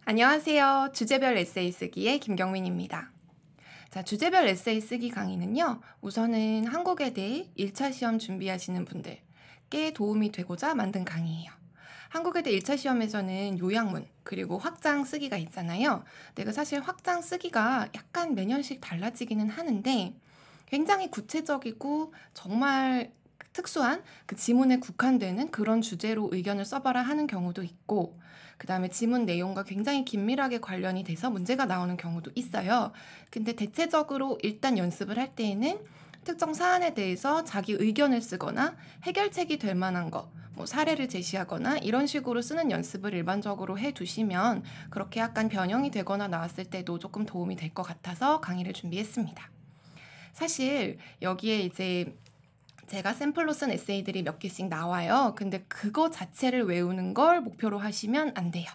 안녕하세요. 주제별 에세이 쓰기의 김경민입니다. 자, 주제별 에세이 쓰기 강의는요. 우선은 한국에 대해 1차 시험 준비하시는 분들께 도움이 되고자 만든 강의예요. 한국에 대해 1차 시험에서는 요약문 그리고 확장 쓰기가 있잖아요. 근데 사실 확장 쓰기가 약간 매년씩 달라지기는 하는데 굉장히 구체적이고 정말 특수한 그 지문에 국한되는 그런 주제로 의견을 써봐라 하는 경우도 있고, 그 다음에 지문 내용과 굉장히 긴밀하게 관련이 돼서 문제가 나오는 경우도 있어요. 근데 대체적으로 일단 연습을 할 때에는 특정 사안에 대해서 자기 의견을 쓰거나 해결책이 될 만한 거, 뭐 사례를 제시하거나 이런 식으로 쓰는 연습을 일반적으로 해두시면 그렇게 약간 변형이 되거나 나왔을 때도 조금 도움이 될 것 같아서 강의를 준비했습니다. 사실 여기에 이제 제가 샘플로 쓴 에세이들이 몇 개씩 나와요. 근데 그거 자체를 외우는 걸 목표로 하시면 안 돼요.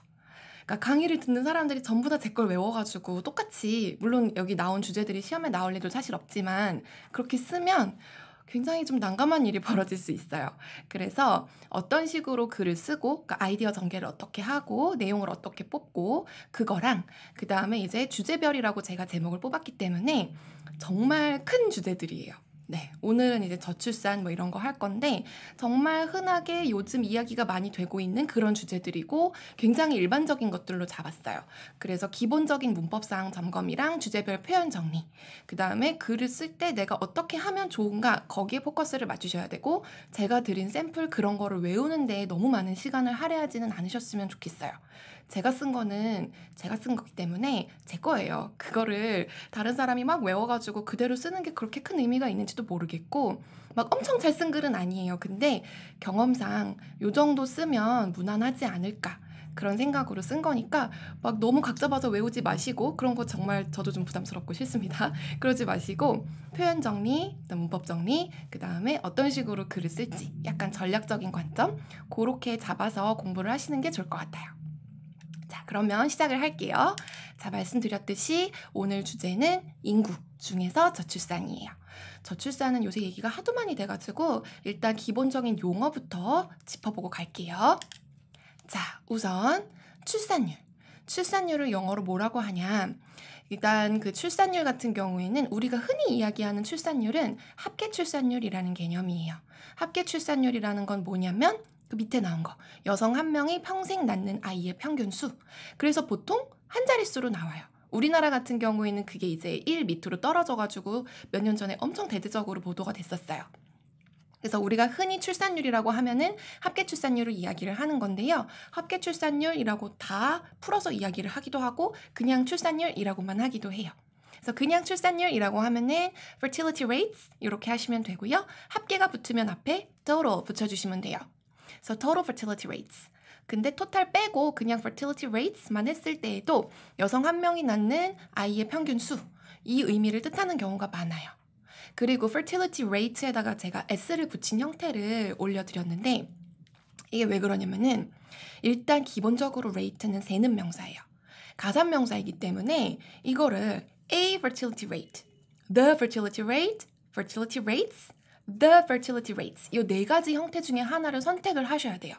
그러니까 강의를 듣는 사람들이 전부 다 제 걸 외워가지고 똑같이, 물론 여기 나온 주제들이 시험에 나올 일도 사실 없지만 그렇게 쓰면 굉장히 좀 난감한 일이 벌어질 수 있어요. 그래서 어떤 식으로 글을 쓰고, 그러니까 아이디어 전개를 어떻게 하고 내용을 어떻게 뽑고, 그거랑 그 다음에 이제 주제별이라고 제가 제목을 뽑았기 때문에 정말 큰 주제들이에요. 네, 오늘은 이제 저출산 뭐 이런 거 할 건데 정말 흔하게 요즘 이야기가 많이 되고 있는 그런 주제들이고 굉장히 일반적인 것들로 잡았어요. 그래서 기본적인 문법상 점검이랑 주제별 표현 정리, 그 다음에 글을 쓸 때 내가 어떻게 하면 좋은가 거기에 포커스를 맞추셔야 되고, 제가 드린 샘플 그런 거를 외우는데 너무 많은 시간을 할애하지는 않으셨으면 좋겠어요. 제가 쓴 거는 제가 쓴 거기 때문에 제 거예요. 그거를 다른 사람이 막 외워가지고 그대로 쓰는 게 그렇게 큰 의미가 있는지도 모르겠고, 막 엄청 잘 쓴 글은 아니에요. 근데 경험상 요 정도 쓰면 무난하지 않을까, 그런 생각으로 쓴 거니까 막 너무 각 잡아서 외우지 마시고, 그런 거 정말 저도 좀 부담스럽고 싫습니다. 그러지 마시고 표현 정리, 문법 정리, 그 다음에 어떤 식으로 글을 쓸지 약간 전략적인 관점 그렇게 잡아서 공부를 하시는 게 좋을 것 같아요. 자, 그러면 시작을 할게요. 자, 말씀드렸듯이 오늘 주제는 인구 중에서 저출산이에요. 저출산은 요새 얘기가 하도 많이 돼가지고 일단 기본적인 용어부터 짚어보고 갈게요. 자, 우선 출산율. 출산율을 영어로 뭐라고 하냐? 일단 그 출산율 같은 경우에는 우리가 흔히 이야기하는 출산율은 합계 출산율이라는 개념이에요. 합계 출산율이라는 건 뭐냐면 그 밑에 나온 거, 여성 한 명이 평생 낳는 아이의 평균 수. 그래서 보통 한 자릿수로 나와요. 우리나라 같은 경우에는 그게 이제 1 밑으로 떨어져가지고 몇 년 전에 엄청 대대적으로 보도가 됐었어요. 그래서 우리가 흔히 출산율이라고 하면은 합계 출산율을 이야기를 하는 건데요. 합계 출산율이라고 다 풀어서 이야기를 하기도 하고 그냥 출산율이라고만 하기도 해요. 그래서 그냥 출산율이라고 하면은 fertility rates 이렇게 하시면 되고요. 합계가 붙으면 앞에 total 붙여주시면 돼요. 그래서 total fertility rates. 근데 토탈 빼고 그냥 fertility rates만 했을 때에도 여성 한 명이 낳는 아이의 평균 수, 이 의미를 뜻하는 경우가 많아요. 그리고 fertility rate에다가 제가 s를 붙인 형태를 올려드렸는데 이게 왜 그러냐면은 일단 기본적으로 rate는 세는 명사예요. 가산 명사이기 때문에 이거를 a fertility rate, the fertility rate, fertility rates, the fertility rates 이 네 가지 형태 중에 하나를 선택을 하셔야 돼요.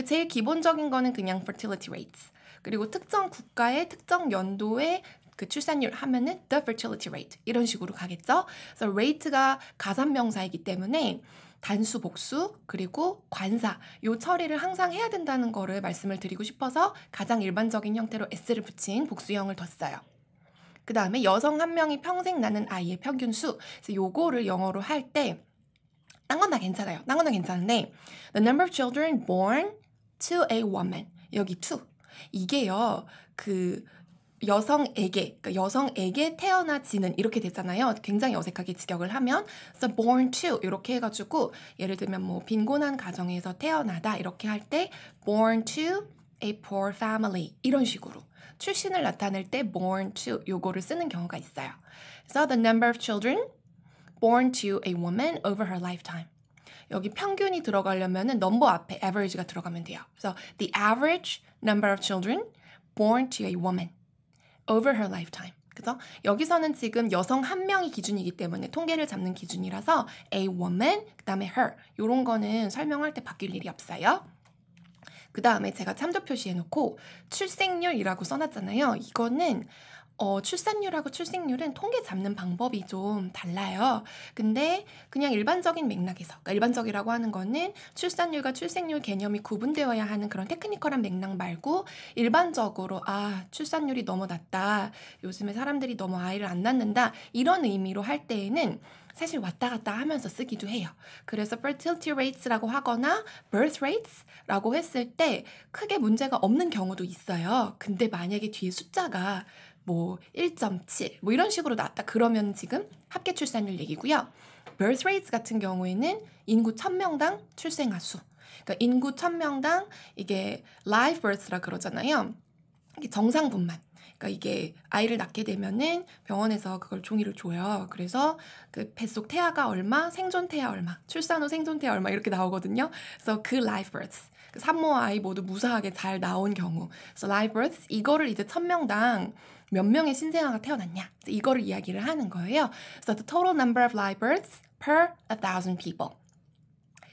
제일 기본적인 거는 그냥 fertility rates, 그리고 특정 국가의 특정 연도의 그 출산율 하면은 the fertility rate 이런 식으로 가겠죠. 그래서 rate가 가산 명사이기 때문에 단수, 복수, 그리고 관사 요 처리를 항상 해야 된다는 거를 말씀을 드리고 싶어서 가장 일반적인 형태로 s를 붙인 복수형을 뒀어요. 그 다음에 여성 한 명이 평생 낳는 아이의 평균 수, 그래서 요거를 영어로 할 때 딴 건 다 괜찮아요. 딴 건 다 괜찮은데 the number of children born to a woman, 여기 to 이게요 그 여성에게 태어나지는 이렇게 됐잖아요. 굉장히 어색하게 직역을 하면 so born to 이렇게 해가지고 예를 들면 뭐 빈곤한 가정에서 태어나다 이렇게 할 때 born to a poor family 이런 식으로 출신을 나타낼 때 born to 요거를 쓰는 경우가 있어요. 그래서 the number of children born to a woman over her lifetime. 여기 평균이 들어가려면은 넘버 앞에 average가 들어가면 돼요. 그래서 the average number of children born to a woman over her lifetime. 그죠? 여기서는 지금 여성 한 명이 기준이기 때문에 통계를 잡는 기준이라서 a woman, 그 다음에 her 이런 거는 설명할 때 바뀔 일이 없어요. 그 다음에 제가 참조 표시해놓고 출생률이라고 써놨잖아요. 이거는 출산율하고 출생률은 통계 잡는 방법이 좀 달라요. 근데 그냥 일반적인 맥락에서, 그러니까 일반적이라고 하는 거는 출산율과 출생률 개념이 구분되어야 하는 그런 테크니컬한 맥락 말고 일반적으로 출산율이 너무 낮다, 요즘에 사람들이 너무 아이를 안 낳는다, 이런 의미로 할 때에는 사실 왔다 갔다 하면서 쓰기도 해요. 그래서 fertility rates라고 하거나 birth rates라고 했을 때 크게 문제가 없는 경우도 있어요. 근데 만약에 뒤에 숫자가 뭐 1.7 뭐 이런 식으로 나왔다 그러면 지금 합계 출산율 얘기고요. birth rates 같은 경우에는 인구 1000명당 출생아 수. 그러니까 인구 1000명당 이게 live birth라 그러잖아요. 이게 정상분만. 그러니까 이게 아이를 낳게 되면은 병원에서 그걸 종이를 줘요. 그래서 그 뱃속 태아가 얼마, 생존 태아 얼마, 출산 후 생존 태아 얼마 이렇게 나오거든요. 그래서 그 live births, 그 산모와 아이 모두 무사하게 잘 나온 경우, 그래서 live births 이거를 이제 1000명당 몇 명의 신생아가 태어났냐, 이거를 이야기를 하는 거예요. So the total number of live births per 1,000 people.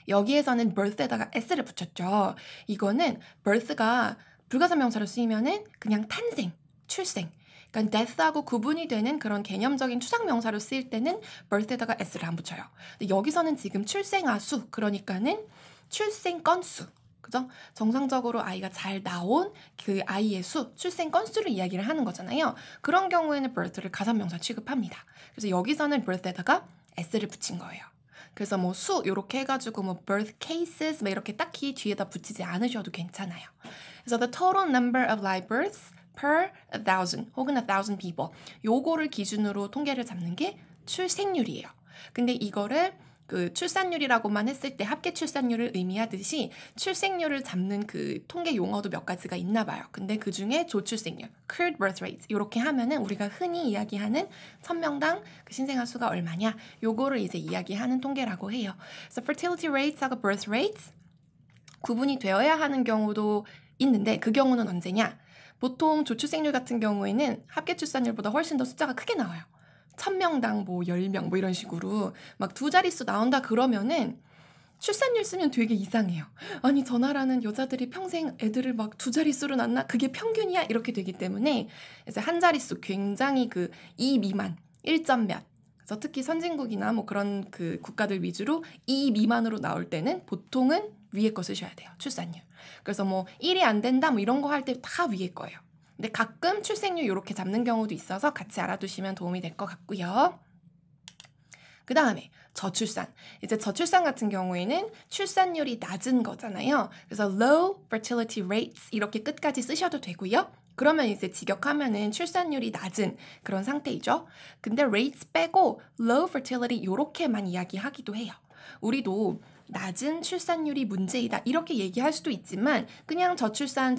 여기에서는 birth에다가 s를 붙였죠. 이거는 birth가 불가사명사로 쓰이면은 그냥 탄생, 출생. 그러니까 death하고 구분이 되는 그런 개념적인 추상명사로 쓰일 때는 birth에다가 s를 안 붙여요. 근데 여기서는 지금 출생아 수, 그러니까는 출생 건수. 그죠? 정상적으로 아이가 잘 나온 그 아이의 수, 출생 건수를 이야기를 하는 거잖아요. 그런 경우에는 birth를 가산명사 취급합니다. 그래서 여기서는 birth에다가 s를 붙인 거예요. 그래서 뭐 수 이렇게 해가지고 뭐 birth cases 뭐 이렇게 딱히 뒤에다 붙이지 않으셔도 괜찮아요. 그래서 the total number of live births per 1,000 혹은 1,000 people, 요거를 기준으로 통계를 잡는 게 출생률이에요. 근데 이거를 그 출산율이라고만 했을 때 합계 출산율을 의미하듯이 출생률을 잡는 그 통계 용어도 몇 가지가 있나 봐요. 근데 그 중에 조출생률, current birth rate 이렇게 하면은 우리가 흔히 이야기하는 1000명당 그 신생아 수가 얼마냐, 요거를 이제 이야기하는 통계라고 해요. 그래서 fertility rates하고 birth rates 구분이 되어야 하는 경우도 있는데 그 경우는 언제냐? 보통 조출생률 같은 경우에는 합계 출산율보다 훨씬 더 숫자가 크게 나와요. 1000명당 뭐 10명 뭐 이런 식으로 막 두 자릿수 나온다 그러면은 출산율 쓰면 되게 이상해요. 아니 저 나라는 여자들이 평생 애들을 막 두 자릿수로 낳나? 그게 평균이야? 이렇게 되기 때문에 이제 한 자릿수 굉장히 그 2 미만, 1점 몇. 그래서 특히 선진국이나 뭐 그런 그 국가들 위주로 2 미만으로 나올 때는 보통은 위에 거 쓰셔야 돼요. 출산율. 그래서 뭐 1이 안 된다 뭐 이런 거 할 때 다 위에 거예요. 근데 가끔 출생률 이렇게 잡는 경우도 있어서 같이 알아두시면 도움이 될 것 같고요. 그 다음에 저출산. 이제 저출산 같은 경우에는 출산율이 낮은 거잖아요. 그래서 low fertility rates 이렇게 끝까지 쓰셔도 되고요. 그러면 이제 직역하면은 출산율이 낮은 그런 상태이죠. 근데 rates 빼고 low fertility 이렇게만 이야기하기도 해요. 우리도 낮은 출산율이 문제이다 이렇게 얘기할 수도 있지만 그냥 저출산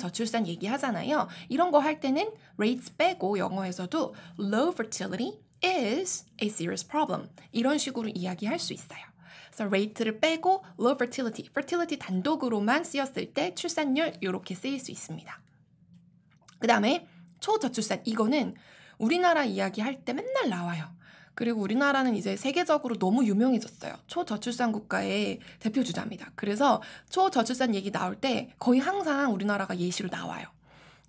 얘기하잖아요. 이런 거 할 때는 rates 빼고 영어에서도 low fertility is a serious problem 이런 식으로 이야기할 수 있어요. 그래서 rate를 빼고 low fertility, fertility 단독으로만 쓰였을 때 출산율 이렇게 쓰일 수 있습니다. 그 다음에 초저출산, 이거는 우리나라 이야기할 때 맨날 나와요. 그리고 우리나라는 이제 세계적으로 너무 유명해졌어요. 초저출산 국가의 대표 주자입니다. 그래서 초저출산 얘기 나올 때 거의 항상 우리나라가 예시로 나와요.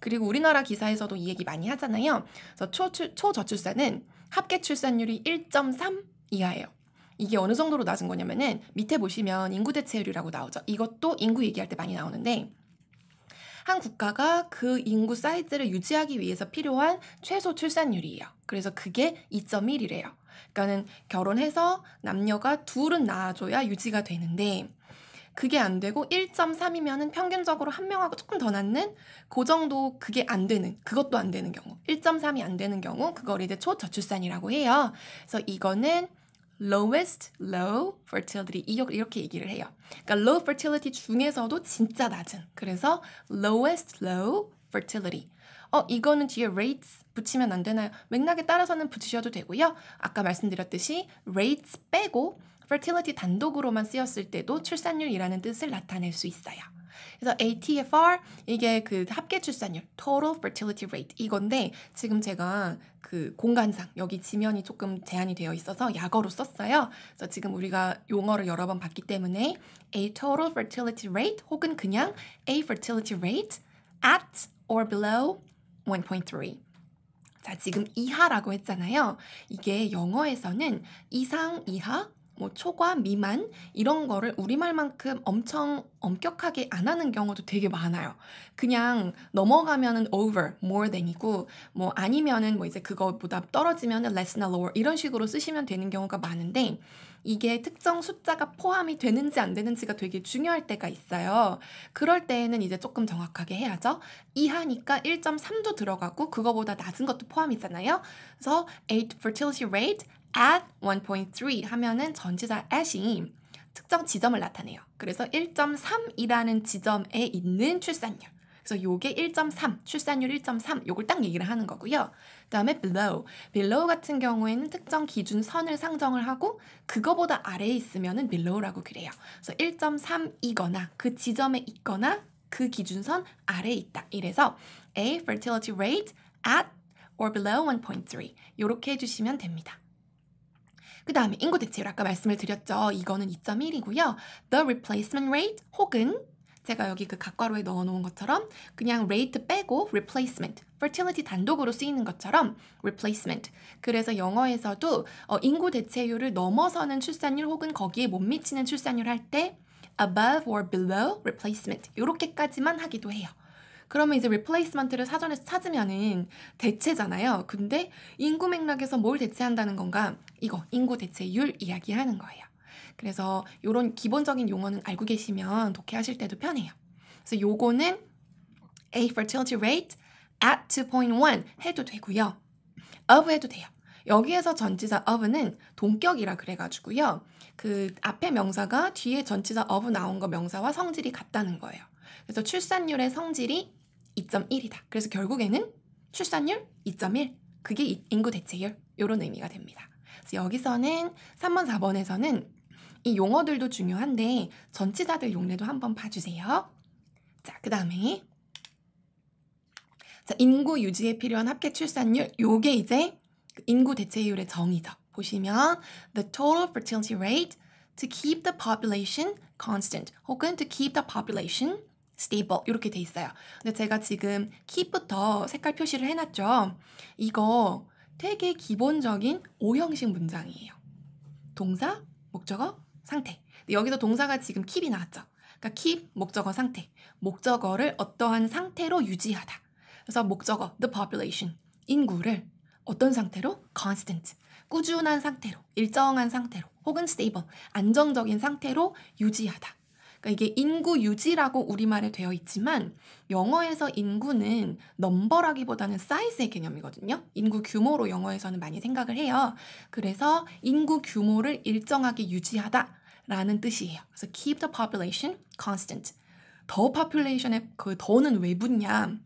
그리고 우리나라 기사에서도 이 얘기 많이 하잖아요. 그래서 초저출산은 합계 출산율이 1.3 이하예요. 이게 어느 정도로 낮은 거냐면은 밑에 보시면 인구 대체율이라고 나오죠. 이것도 인구 얘기할 때 많이 나오는데 한 국가가 그 인구 사이즈를 유지하기 위해서 필요한 최소 출산율이에요. 그래서 그게 2.1이래요. 그러니까는 결혼해서 남녀가 둘은 낳아줘야 유지가 되는데 그게 안 되고 1.3이면은 평균적으로 한 명하고 조금 더 낳는 그 정도, 그게 안 되는, 그것도 안 되는 경우, 1.3이 안 되는 경우 그걸 이제 초저출산이라고 해요. 그래서 이거는 lowest low fertility 이렇게 얘기를 해요. 그러니까 low fertility 중에서도 진짜 낮은, 그래서 lowest low fertility. 이거는 뒤에 rates 붙이면 안 되나요? 맥락에 따라서는 붙이셔도 되고요. 아까 말씀드렸듯이 rates 빼고 fertility 단독으로만 쓰였을 때도 출산율이라는 뜻을 나타낼 수 있어요. 그래서 ATFR 이게 그 합계 출산율, Total Fertility Rate 이건데 지금 제가 그 공간상 여기 지면이 조금 제한이 되어 있어서 약어로 썼어요. 그래서 지금 우리가 용어를 여러 번 봤기 때문에 A total fertility rate 혹은 그냥 A fertility rate at or below 1.3. 자, 지금 이하라고 했잖아요. 이게 영어에서는 이상, 이하, 뭐 초과, 미만 이런 거를 우리말만큼 엄청 엄격하게 안 하는 경우도 되게 많아요. 그냥 넘어가면은 over, more than이고 뭐 아니면은 뭐 이제 그거보다 떨어지면은 less나 lower 이런 식으로 쓰시면 되는 경우가 많은데 이게 특정 숫자가 포함이 되는지 안 되는지가 되게 중요할 때가 있어요. 그럴 때에는 이제 조금 정확하게 해야죠. 이하니까 1.3도 들어가고 그거보다 낮은 것도 포함이잖아요. 그래서 a fertility rate at 1.3 하면은 전치사 at이 특정 지점을 나타내요. 그래서 1.3이라는 지점에 있는 출산율. 그래서 요게 1.3, 출산율 1.3 요걸 딱 얘기를 하는 거고요. 그다음에 below 같은 경우에는 특정 기준선을 상정을 하고 그거보다 아래에 있으면은 below라고 그래요. 그래서 1.3이거나 그 지점에 있거나 그 기준선 아래에 있다. 이래서 a fertility rate at or below 1.3 요렇게 해주시면 됩니다. 그 다음에 인구 대체율 아까 말씀을 드렸죠. 이거는 2.1이고요. The replacement rate 혹은 제가 여기 그 각괄호에 넣어놓은 것처럼 그냥 rate 빼고 replacement, fertility 단독으로 쓰이는 것처럼 replacement. 그래서 영어에서도 인구 대체율을 넘어서는 출산율 혹은 거기에 못 미치는 출산율 할 때 above or below replacement 이렇게까지만 하기도 해요. 그러면 이제 replacement를 사전에서 찾으면은 대체잖아요. 근데 인구 맥락에서 뭘 대체한다는 건가? 이거 인구 대체율 이야기하는 거예요. 그래서 이런 기본적인 용어는 알고 계시면 독해하실 때도 편해요. 그래서 요거는 A fertility rate at 2.1 해도 되고요. of 해도 돼요. 여기에서 전치사 of는 동격이라 그래가지고요. 그 앞에 명사가 뒤에 전치사 of 나온 거 명사와 성질이 같다는 거예요. 그래서 출산율의 성질이 2.1이다. 그래서 결국에는 출산율 2.1. 그게 인구 대체율. 이런 의미가 됩니다. 그래서 여기서는 3번, 4번에서는 이 용어들도 중요한데 전치사들 용례도 한번 봐주세요. 자, 그 다음에 자, 인구 유지에 필요한 합계 출산율. 요게 이제 인구 대체율의 정의죠. 보시면 the total fertility rate to keep the population constant 혹은 to keep the population stable 이렇게 돼 있어요. 근데 제가 지금 keep부터 색깔 표시를 해놨죠. 이거 되게 기본적인 오형식 문장이에요. 동사, 목적어, 상태. 근데 여기서 동사가 지금 keep이 나왔죠. 그러니까 keep, 목적어, 상태. 목적어를 어떠한 상태로 유지하다. 그래서 목적어, the population, 인구를 어떤 상태로? constant, 꾸준한 상태로, 일정한 상태로, 혹은 stable, 안정적인 상태로 유지하다. 그러니까 이게 인구 유지라고 우리말에 되어 있지만 영어에서 인구는 넘버라기보다는 사이즈의 개념이거든요. 인구 규모로 영어에서는 많이 생각을 해요. 그래서 인구 규모를 일정하게 유지하다라는 뜻이에요. 그래서 keep the population constant. 더 population의 그 더는 왜 붙냐?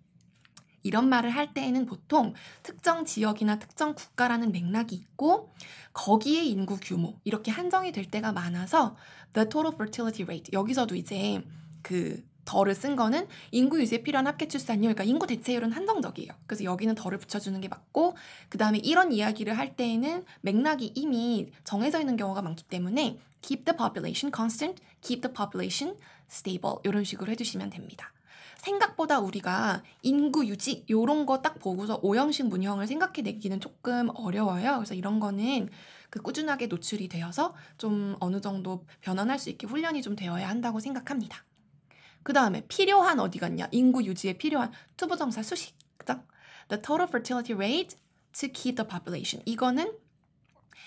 이런 말을 할 때에는 보통 특정 지역이나 특정 국가라는 맥락이 있고 거기에 인구 규모 이렇게 한정이 될 때가 많아서 the total fertility rate 여기서도 이제 그 덜을 쓴 거는 인구 유지에 필요한 합계 출산율 그러니까 인구 대체율은 한정적이에요. 그래서 여기는 덜을 붙여주는 게 맞고 그 다음에 이런 이야기를 할 때에는 맥락이 이미 정해져 있는 경우가 많기 때문에 keep the population constant, keep the population stable 이런 식으로 해주시면 됩니다. 생각보다 우리가 인구 유지 이런 거 딱 보고서 오형식 문형을 생각해내기는 조금 어려워요. 그래서 이런 거는 그 꾸준하게 노출이 되어서 좀 어느 정도 변환할 수 있게 훈련이 좀 되어야 한다고 생각합니다. 그 다음에 필요한 어디 갔냐? 인구 유지에 필요한 투부정사 수식. 그죠? The total fertility rate to keep the population.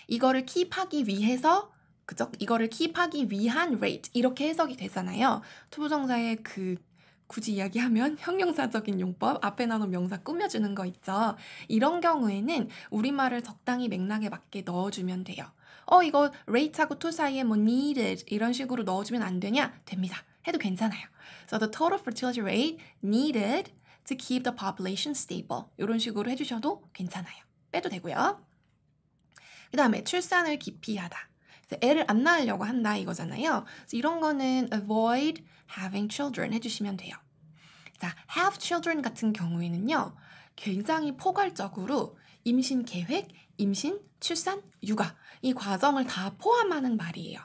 이거를 keep하기 위해서 그죠? 이거를 keep하기 위한 rate 이렇게 해석이 되잖아요. 투부정사의 그 굳이 이야기하면 형용사적인 용법, 앞에 나온 명사 꾸며주는 거 있죠. 이런 경우에는 우리말을 적당히 맥락에 맞게 넣어주면 돼요. 이거 rate하고 to 사이에 뭐 needed 이런 식으로 넣어주면 안 되냐? 됩니다. 해도 괜찮아요. So the total fertility rate needed to keep the population stable 이런 식으로 해주셔도 괜찮아요. 빼도 되고요. 그 다음에 출산을 기피하다. 그래서 애를 안 낳으려고 한다 이거잖아요. 그래서 이런 거는 avoid having children 해주시면 돼요. 자, have children 같은 경우에는요. 굉장히 포괄적으로 임신 계획, 임신, 출산, 육아 이 과정을 다 포함하는 말이에요.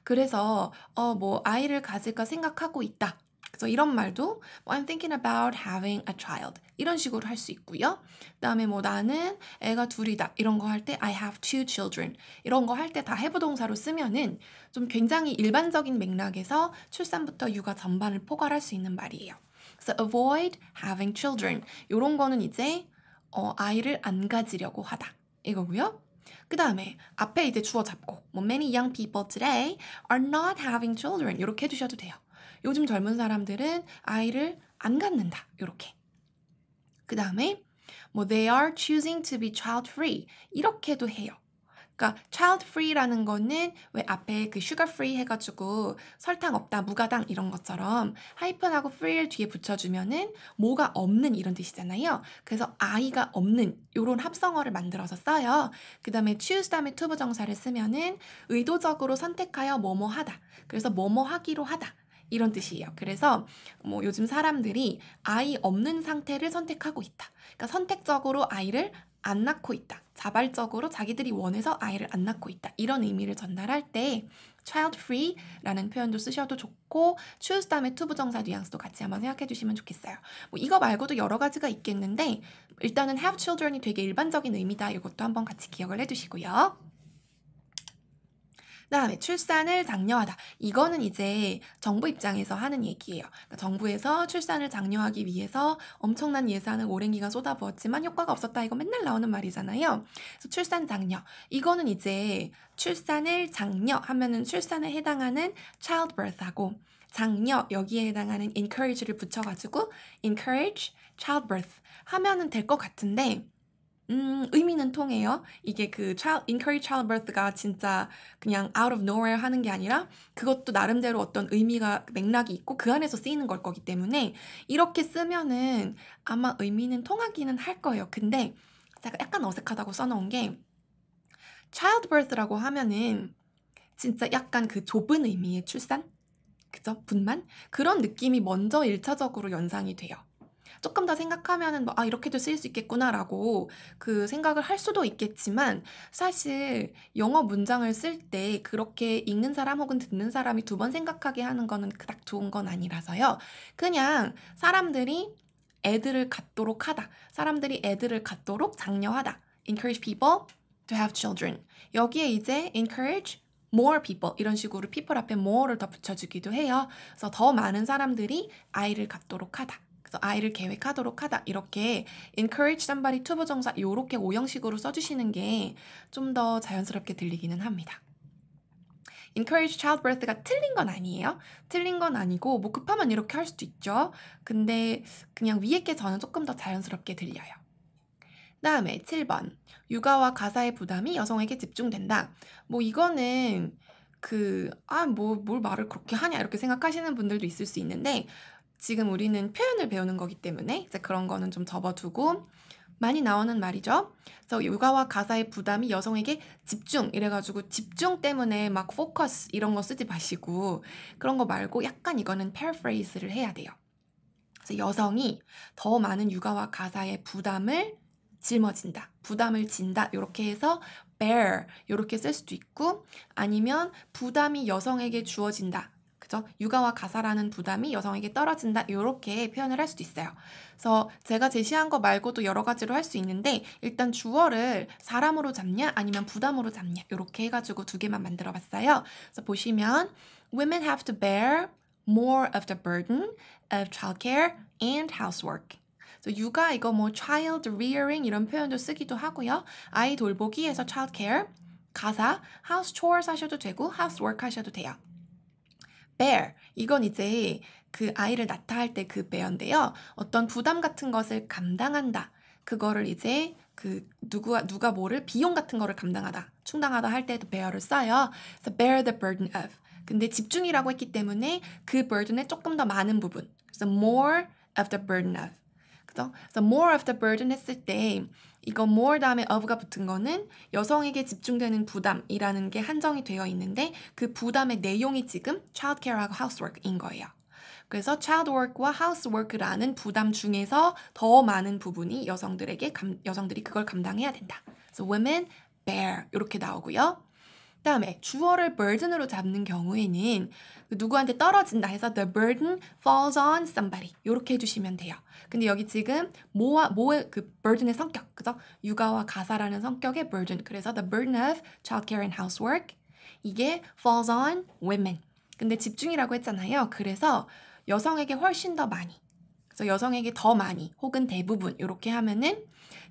그래서 뭐 아이를 가질까 생각하고 있다. 그래서 이런 말도 I'm thinking about having a child 이런 식으로 할 수 있고요. 그다음에 뭐 나는 애가 둘이다 이런 거 할 때 I have two children 이런 거 할 때 다 have 동사로 쓰면은 좀 굉장히 일반적인 맥락에서 출산부터 육아 전반을 포괄할 수 있는 말이에요. 그래서 avoid having children 이런 거는 이제 아이를 안 가지려고 하다 이거고요. 그 다음에 앞에 이제 주어 잡고 뭐 many young people today are not having children 이렇게 해주셔도 돼요. 요즘 젊은 사람들은 아이를 안 갖는다 이렇게. 그 다음에 뭐 they are choosing to be child free 이렇게도 해요. 그러니까 child free라는 거는 왜 앞에 그 sugar free 해가지고 설탕 없다, 무가당 이런 것처럼 하이픈하고 free를 뒤에 붙여주면은 뭐가 없는 이런 뜻이잖아요. 그래서 아이가 없는 이런 합성어를 만들어서 써요. 그 다음에 choose 다음에 to 부정사를 쓰면은 의도적으로 선택하여 뭐뭐 하다. 그래서 뭐뭐 하기로 하다. 이런 뜻이에요. 그래서 뭐 요즘 사람들이 아이 없는 상태를 선택하고 있다. 그러니까 선택적으로 아이를 안 낳고 있다. 자발적으로 자기들이 원해서 아이를 안 낳고 있다. 이런 의미를 전달할 때 child free라는 표현도 쓰셔도 좋고 choose 다음에 to 부정사 뉘앙스도 같이 한번 생각해 주시면 좋겠어요. 뭐 이거 말고도 여러 가지가 있겠는데 일단은 have children이 되게 일반적인 의미다. 이것도 한번 같이 기억을 해 두시고요. 그다음에 출산을 장려하다. 이거는 이제 정부 입장에서 하는 얘기예요. 그러니까 정부에서 출산을 장려하기 위해서 엄청난 예산을 오랜 기간 쏟아부었지만 효과가 없었다. 이거 맨날 나오는 말이잖아요. 그래서 출산 장려. 이거는 이제 출산을 장려하면은 출산에 해당하는 childbirth하고 장려 여기에 해당하는 encourage를 붙여가지고 encourage childbirth 하면은 될 것 같은데 의미는 통해요. 이게 그 encourage childbirth가 진짜 그냥 out of nowhere 하는 게 아니라 그것도 나름대로 어떤 의미가 맥락이 있고 그 안에서 쓰이는 걸 거기 때문에 이렇게 쓰면은 아마 의미는 통하기는 할 거예요. 근데 제가 약간 어색하다고 써놓은 게 childbirth라고 하면은 진짜 약간 그 좁은 의미의 출산? 그죠? 분만? 그런 느낌이 먼저 1차적으로 연상이 돼요. 조금 더 생각하면은 뭐, 아, 이렇게도 쓰일 수 있겠구나라고 그 생각을 할 수도 있겠지만 사실 영어 문장을 쓸 때 그렇게 읽는 사람 혹은 듣는 사람이 두 번 생각하게 하는 거는 그닥 좋은 건 아니라서요. 그냥 사람들이 애들을 갖도록 하다. 사람들이 애들을 갖도록 장려하다. encourage people to have children. 여기에 이제 encourage more people 이런 식으로 people 앞에 more를 더 붙여주기도 해요. 그래서 더 많은 사람들이 아이를 갖도록 하다. 그래서 아이를 계획하도록 하다. 이렇게 encourage somebody to 부정사 이렇게 오형식으로 써주시는 게 좀 더 자연스럽게 들리기는 합니다. encourage childbirth가 틀린 건 아니에요. 틀린 건 아니고 뭐 급하면 이렇게 할 수도 있죠. 근데 그냥 위에 게 저는 조금 더 자연스럽게 들려요. 다음에 7번. 육아와 가사의 부담이 여성에게 집중된다. 뭐 이거는 뭘 말을 그렇게 하냐 이렇게 생각하시는 분들도 있을 수 있는데 지금 우리는 표현을 배우는 거기 때문에 이제 그런 거는 좀 접어두고 많이 나오는 말이죠. 그래서 육아와 가사의 부담이 여성에게 집중 이래가지고 집중 때문에 막 포커스 이런 거 쓰지 마시고 그런 거 말고 약간 이거는 paraphrase를 해야 돼요. 그래서 여성이 더 많은 육아와 가사의 부담을 짊어진다. 부담을 진다. 이렇게 해서 bear 이렇게 쓸 수도 있고 아니면 부담이 여성에게 주어진다. 그죠? 육아와 가사라는 부담이 여성에게 떨어진다. 이렇게 표현을 할 수도 있어요. 그래서 제가 제시한 거 말고도 여러 가지로 할 수 있는데 일단 주어를 사람으로 잡냐 아니면 부담으로 잡냐 이렇게 해가지고 두 개만 만들어 봤어요. 그래서 보시면 Women have to bear more of the burden of childcare and housework. 육아 이거 뭐 child rearing 이런 표현도 쓰기도 하고요. 아이 돌보기에서 childcare, 가사 house chores 하셔도 되고 housework 하셔도 돼요. bear 이건 이제 그 아이를 낳다 할 때 그 bear인데요. 어떤 부담 같은 것을 감당한다. 그거를 이제 그 누가 뭐를 비용 같은 거를 감당하다, 충당하다 할 때도 bear를 써요. 그래서 bear the burden of. 근데 집중이라고 했기 때문에 그 burden의 조금 더 많은 부분. 그래서 more of the burden of. 그죠? 그래서 more of the burden 했을 때 이거 more 다음에 of가 붙은 거는 여성에게 집중되는 부담이라는 게 한정이 되어 있는데 그 부담의 내용이 지금 childcare하고 housework인 거예요. 그래서 childwork와 housework라는 부담 중에서 더 많은 부분이 여성들이 그걸 감당해야 된다. 그래서 women bear 이렇게 나오고요. 그다음에 주어를 burden으로 잡는 경우에는 누구한테 떨어진다 해서 the burden falls on somebody 이렇게 해주시면 돼요. 근데 여기 지금 뭐의 그 burden의 성격, 그죠? 육아와 가사라는 성격의 burden. 그래서 the burden of childcare and housework 이게 falls on women. 근데 집중이라고 했잖아요. 그래서 여성에게 훨씬 더 많이, 그래서 여성에게 더 많이 혹은 대부분 이렇게 하면은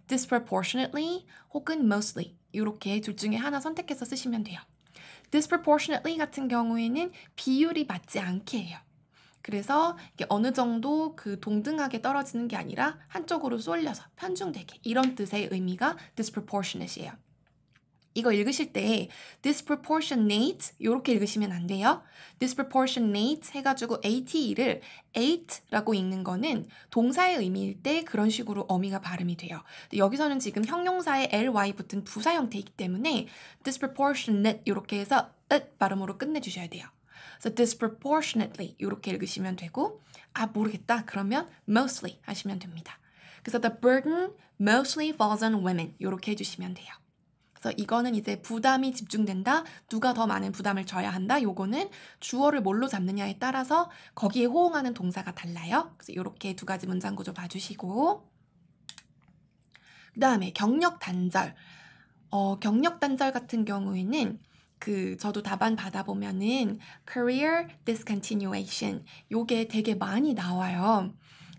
disproportionately 혹은 mostly 이렇게 둘 중에 하나 선택해서 쓰시면 돼요. disproportionately 같은 경우에는 비율이 맞지 않게 해요. 그래서 이게 어느 정도 그 동등하게 떨어지는 게 아니라 한쪽으로 쏠려서 편중되게 이런 뜻의 의미가 disproportionate이에요. 이거 읽으실 때 disproportionate 이렇게 읽으시면 안 돼요. disproportionate 해가지고 ate를 ate라고 읽는 거는 동사의 의미일 때 그런 식으로 어미가 발음이 돼요. 근데 여기서는 지금 형용사에 ly 붙은 부사 형태이기 때문에 disproportionate 이렇게 해서 it 발음으로 끝내주셔야 돼요. 그래서 disproportionately 이렇게 읽으시면 되고 모르겠다 그러면 mostly 하시면 됩니다. 그래서 the burden mostly falls on women 이렇게 해주시면 돼요. 그래서 이거는 이제 부담이 집중된다, 누가 더 많은 부담을 져야 한다. 요거는 주어를 뭘로 잡느냐에 따라서 거기에 호응하는 동사가 달라요. 그래서 이렇게 두 가지 문장 구조 봐주시고 그 다음에 경력 단절. 경력 단절 같은 경우에는 저도 답안 받아보면은 career discontinuation 요게 되게 많이 나와요.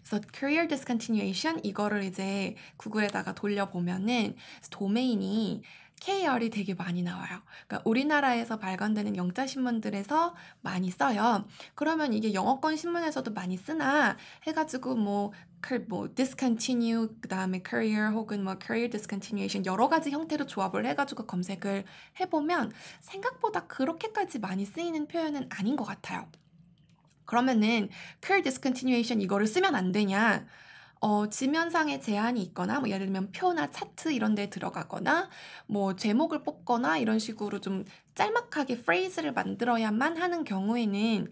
그래서 career discontinuation 이거를 이제 구글에다가 돌려보면은 도메인이 KR이 되게 많이 나와요. 그러니까 우리나라에서 발간되는 영자 신문들에서 많이 써요. 그러면 이게 영어권 신문에서도 많이 쓰나 해가지고 뭐 discontinue 그다음에 career 혹은 뭐 career discontinuation 여러 가지 형태로 조합을 해가지고 검색을 해보면 생각보다 그렇게까지 많이 쓰이는 표현은 아닌 것 같아요. 그러면은 career discontinuation 이거를 쓰면 안 되냐? 지면상에 제한이 있거나 뭐 예를 들면 표나 차트 이런 데 들어가거나 뭐 제목을 뽑거나 이런 식으로 좀 짤막하게 phrase를 만들어야만 하는 경우에는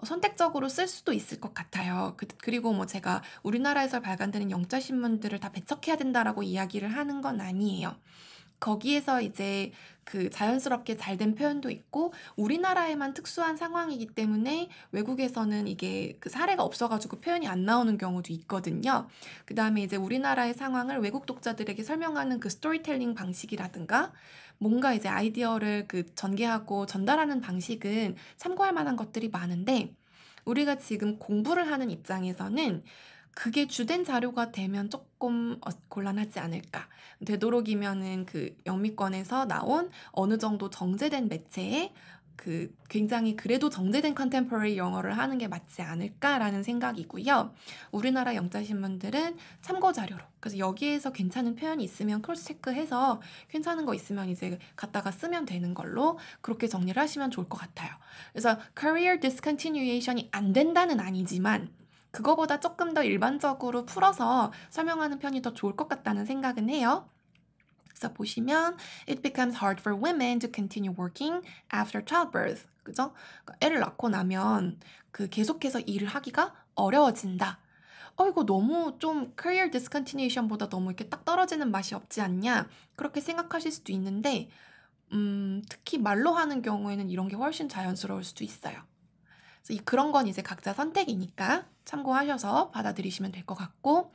선택적으로 쓸 수도 있을 것 같아요. 그리고 뭐 제가 우리나라에서 발간되는 영자 신문들을 다 배척해야 된다라고 이야기를 하는 건 아니에요. 거기에서 이제 자연스럽게 잘 된 표현도 있고 우리나라에만 특수한 상황이기 때문에 외국에서는 이게 사례가 없어가지고 표현이 안 나오는 경우도 있거든요. 그 다음에 이제 우리나라의 상황을 외국 독자들에게 설명하는 스토리텔링 방식이라든가 뭔가 이제 아이디어를 전개하고 전달하는 방식은 참고할 만한 것들이 많은데 우리가 지금 공부를 하는 입장에서는 그게 주된 자료가 되면 조금 곤란하지 않을까. 되도록이면은 영미권에서 나온 어느 정도 정제된 매체에 굉장히 그래도 정제된 컨템포러리 영어를 하는 게 맞지 않을까라는 생각이고요. 우리나라 영자신문들은 참고 자료로. 그래서 여기에서 괜찮은 표현이 있으면 크로스 체크해서 괜찮은 거 있으면 이제 갖다가 쓰면 되는 걸로 그렇게 정리를 하시면 좋을 것 같아요. 그래서 career discontinuation이 안 된다는 아니지만 그거보다 조금 더 일반적으로 풀어서 설명하는 편이 더 좋을 것 같다는 생각은 해요. 그래서 보시면 it becomes hard for women to continue working after childbirth. 그죠? 그러니까 애를 낳고 나면 계속해서 일을 하기가 어려워진다. 이거 너무 좀 career discontinuation보다 너무 이렇게 딱 떨어지는 맛이 없지 않냐? 그렇게 생각하실 수도 있는데 특히 말로 하는 경우에는 이런 게 훨씬 자연스러울 수도 있어요. 그래서 그런 건 이제 각자 선택이니까 참고하셔서 받아들이시면 될 것 같고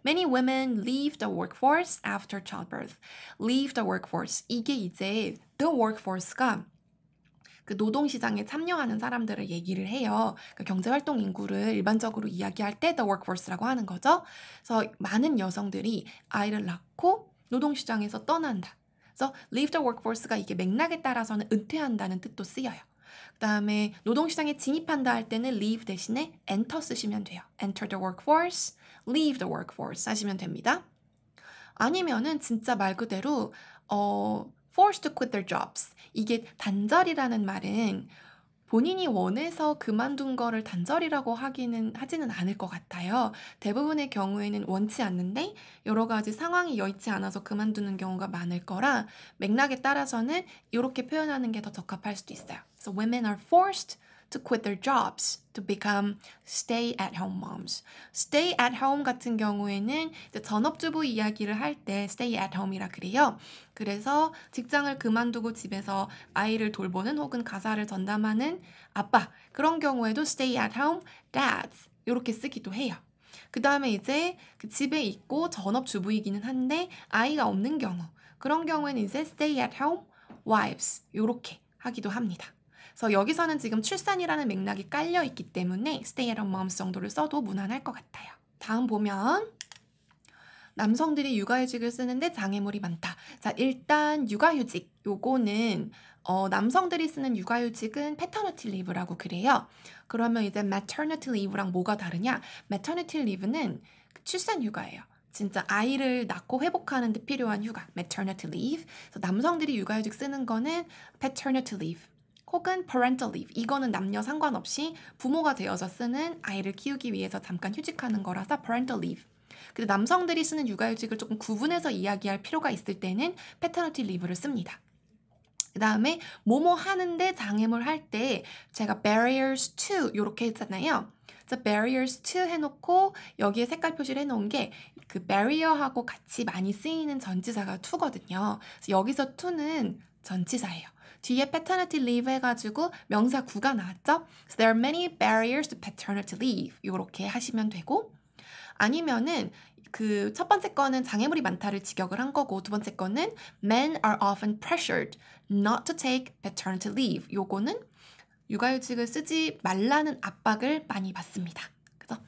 Many women leave the workforce after childbirth. Leave the workforce. 이게 이제 the workforce가 노동시장에 참여하는 사람들을 얘기를 해요. 경제활동 인구를 일반적으로 이야기할 때 the workforce라고 하는 거죠. 그래서 많은 여성들이 아이를 낳고 노동시장에서 떠난다. 그래서 leave the workforce가 이게 맥락에 따라서는 은퇴한다는 뜻도 쓰여요. 그 다음에 노동시장에 진입한다 할 때는 leave 대신에 enter 쓰시면 돼요. enter the workforce, leave the workforce 하시면 됩니다. 아니면은 진짜 말 그대로 forced to quit their jobs. 이게 단절이라는 말은 본인이 원해서 그만둔 거를 단절이라고 하지는 않을 것 같아요. 대부분의 경우에는 원치 않는데 여러 가지 상황이 여의치 않아서 그만두는 경우가 많을 거라 맥락에 따라서는 이렇게 표현하는 게 더 적합할 수도 있어요. So women are forced to quit their jobs to become stay-at-home moms. stay-at-home 같은 경우에는 이제 전업주부 이야기를 할 때 stay-at-home이라 그래요. 그래서 직장을 그만두고 집에서 아이를 돌보는 혹은 가사를 전담하는 아빠, 그런 경우에도 stay-at-home dads 이렇게 쓰기도 해요. 그 다음에 이제 그 집에 있고 전업주부이기는 한데 아이가 없는 경우, 그런 경우에는 이제 stay-at-home wives 이렇게 하기도 합니다. 그래서 여기서는 지금 출산이라는 맥락이 깔려 있기 때문에 stay-at-home moms 정도를 써도 무난할 것 같아요. 다음 보면 남성들이 육아휴직을 쓰는데 장애물이 많다. 자, 일단 육아휴직 요거는 남성들이 쓰는 육아휴직은 paternity leave라고 그래요. 그러면 이제 maternity leave랑 뭐가 다르냐? maternity leave는 출산 휴가예요. 진짜 아이를 낳고 회복하는 데 필요한 휴가, maternity leave. 그래서 남성들이 육아휴직 쓰는 거는 paternity leave. 혹은 parental leave. 이거는 남녀 상관없이 부모가 되어서 쓰는 아이를 키우기 위해서 잠깐 휴직하는 거라서 parental leave. 근데 남성들이 쓰는 육아휴직을 조금 구분해서 이야기할 필요가 있을 때는 paternity leave를 씁니다. 그 다음에 뭐뭐 하는데 장애물 할 때 제가 barriers to 이렇게 했잖아요. 그래서 barriers to 해놓고 여기에 색깔 표시를 해놓은 게 그 barrier하고 같이 많이 쓰이는 전치사가 to거든요. 그래서 여기서 to는 전치사예요. 뒤에 paternity leave 해가지고 명사 구가 나왔죠? So there are many barriers to paternity leave. 이렇게 하시면 되고, 아니면은 그 첫 번째 거는 장애물이 많다를 직역을 한 거고, 두 번째 거는 men are often pressured not to take paternity leave. 요거는 육아휴직을 쓰지 말라는 압박을 많이 받습니다. 그래서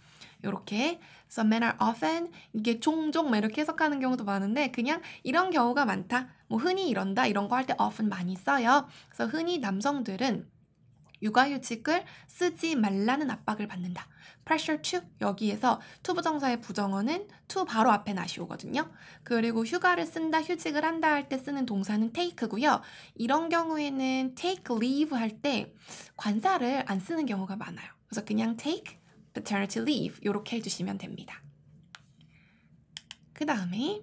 요렇게 so men are often 이게 종종 이렇게 해석하는 경우도 많은데 그냥 이런 경우가 많다. 뭐 흔히 이런다 이런 거 할 때 often 많이 써요. 그래서 흔히 남성들은 육아휴직을 쓰지 말라는 압박을 받는다. pressure to 여기에서 to 부정사의 부정어는 to 바로 앞에 나시 오거든요. 그리고 휴가를 쓴다, 휴직을 한다 할 때 쓰는 동사는 take고요. 이런 경우에는 take leave 할 때 관사를 안 쓰는 경우가 많아요. 그래서 그냥 take paternity leave 이렇게 해주시면 됩니다. 그 다음에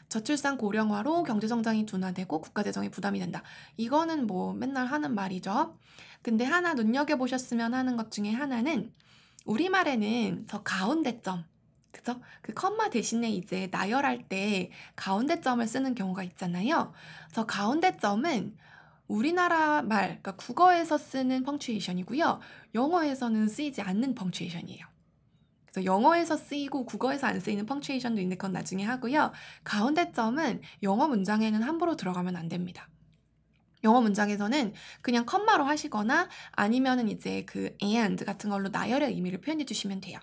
저출산 고령화로 경제성장이 둔화되고 국가재정에 부담이 된다. 이거는 뭐 맨날 하는 말이죠. 근데 하나 눈여겨보셨으면 하는 것 중에 하나는 우리말에는 저 가운데점, 그죠? 그 컴마 대신에 이제 나열할 때 가운데점을 쓰는 경우가 있잖아요. 저 가운데점은 우리나라 말, 그러니까 국어에서 쓰는 펑츄에이션이고요. 영어에서는 쓰이지 않는 펑츄에이션이에요. 그래서 영어에서 쓰이고 국어에서 안 쓰이는 펑츄에이션도 있는데 그건 나중에 하고요. 가운데점은 영어 문장에는 함부로 들어가면 안 됩니다. 영어 문장에서는 그냥 컴마로 하시거나 아니면은 이제 그 and 같은 걸로 나열의 의미를 표현해 주시면 돼요.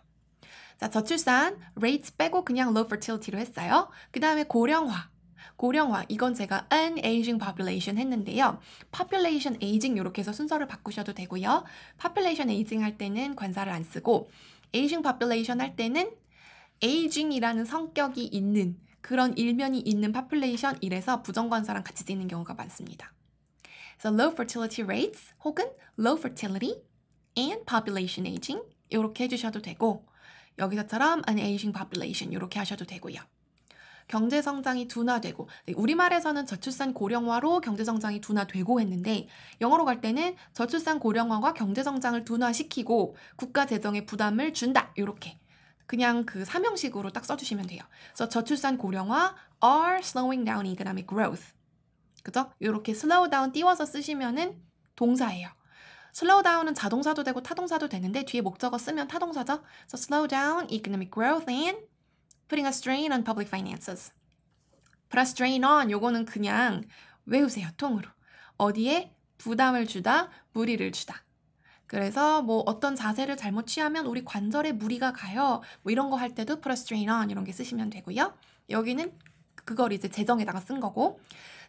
자, 저출산 rates 빼고 그냥 low fertility로 했어요. 그 다음에 고령화. 이건 제가 an aging population 했는데요. population aging 이렇게 해서 순서를 바꾸셔도 되고요. population aging 할 때는 관사를 안 쓰고 aging population 할 때는 aging이라는 성격이 있는 그런 일면이 있는 population 이래서 부정관사랑 같이 쓰이는 경우가 많습니다. 그래서 low fertility rates 혹은 low fertility and population aging 이렇게 해주셔도 되고 여기서처럼 an aging population 이렇게 하셔도 되고요. 경제성장이 둔화되고 우리말에서는 저출산 고령화로 경제성장이 둔화되고 했는데 영어로 갈 때는 저출산 고령화가 경제성장을 둔화시키고 국가재정에 부담을 준다 이렇게 그냥 그 삼형식으로 딱 써주시면 돼요. 그래서 저출산 고령화 are slowing down economic growth. 그죠? 이렇게 slow down 띄워서 쓰시면은 동사예요. slow down은 자동사도 되고 타동사도 되는데 뒤에 목적어 쓰면 타동사죠. So slow down economic growth and putting a strain on public finances. put a strain on 요거는 그냥 외우세요. 통으로. 어디에 부담을 주다, 무리를 주다. 그래서 뭐 어떤 자세를 잘못 취하면 우리 관절에 무리가 가요. 뭐 이런 거 할 때도 put a strain on 이런 게 쓰시면 되고요. 여기는 그걸 이제 재정에다가 쓴 거고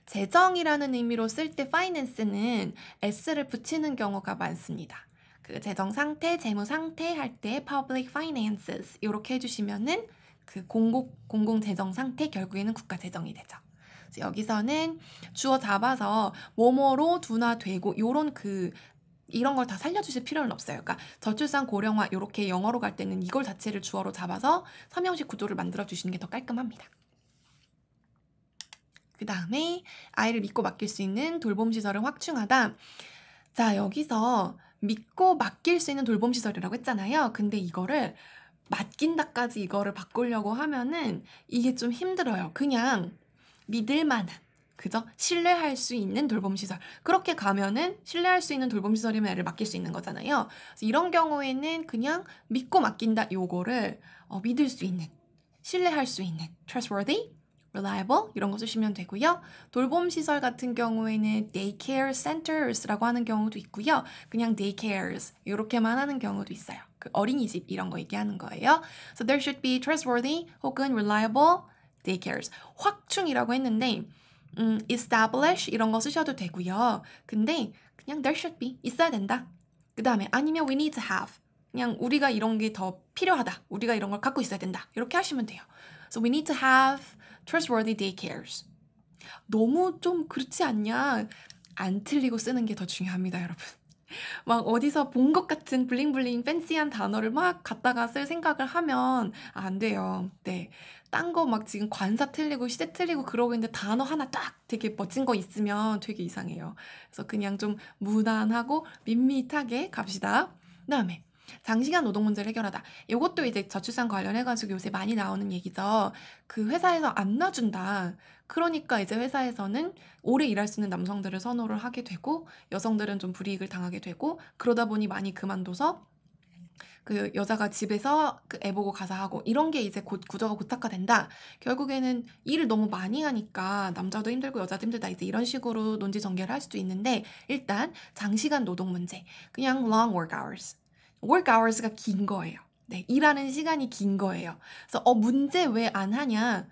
재정이라는 의미로 쓸 때 finance는 s를 붙이는 경우가 많습니다. 그 재정 상태, 재무 상태 할 때 public finances 이렇게 해주시면은 그 공공 재정 상태 결국에는 국가 재정이 되죠. 그래서 여기서는 주어 잡아서 뭐뭐로 둔화되고 요런 그 이런 걸 다 살려주실 필요는 없어요. 그러니까 저출산 고령화 이렇게 영어로 갈 때는 이걸 자체를 주어로 잡아서 삼형식 구조를 만들어 주시는 게 더 깔끔합니다. 그 다음에 아이를 믿고 맡길 수 있는 돌봄시설을 확충하다. 자, 여기서 믿고 맡길 수 있는 돌봄시설이라고 했잖아요. 근데 이거를 맡긴다까지 이거를 바꾸려고 하면은 이게 좀 힘들어요. 그냥 믿을 만한, 그죠? 신뢰할 수 있는 돌봄시설. 그렇게 가면은 신뢰할 수 있는 돌봄시설이면 애를 맡길 수 있는 거잖아요. 그래서 이런 경우에는 그냥 믿고 맡긴다 요거를 믿을 수 있는, 신뢰할 수 있는 trustworthy, reliable 이런 거 쓰시면 되고요. 돌봄시설 같은 경우에는 daycare centers라고 하는 경우도 있고요. 그냥 daycares 이렇게만 하는 경우도 있어요. 그 어린이집 이런 거 얘기하는 거예요. So there should be trustworthy 혹은 reliable daycares. 확충이라고 했는데 establish 이런 거 쓰셔도 되고요. 근데 그냥 there should be 있어야 된다. 그 다음에 아니면 we need to have 그냥 우리가 이런 게 더 필요하다. 우리가 이런 걸 갖고 있어야 된다. 이렇게 하시면 돼요. So we need to have trustworthy daycares. 너무 좀 그렇지 않냐? 안 틀리고 쓰는 게 더 중요합니다, 여러분. 막 어디서 본 것 같은 블링블링 팬시한 단어를 막 갖다가 쓸 생각을 하면 안 돼요. 네. 딴 거 막 지금 관사 틀리고 시제 틀리고 그러고 있는데 단어 하나 딱 되게 멋진 거 있으면 되게 이상해요. 그래서 그냥 좀 무난하고 밋밋하게 갑시다. 그다음에 장시간 노동 문제를 해결하다. 이것도 이제 저출산 관련해가지고 요새 많이 나오는 얘기죠. 그 회사에서 안 놔준다. 그러니까 이제 회사에서는 오래 일할 수 있는 남성들을 선호를 하게 되고 여성들은 좀 불이익을 당하게 되고 그러다 보니 많이 그만둬서 그 여자가 집에서 그 애 보고 가서 하고 이런 게 이제 구조가 고착화된다. 결국에는 일을 너무 많이 하니까 남자도 힘들고 여자도 힘들다. 이제 이런 식으로 논지 전개를 할 수도 있는데 일단 장시간 노동 문제. 그냥 long work hours. work hours가 긴 거예요. 네, 일하는 시간이 긴 거예요. 그래서 문제 왜 안 하냐?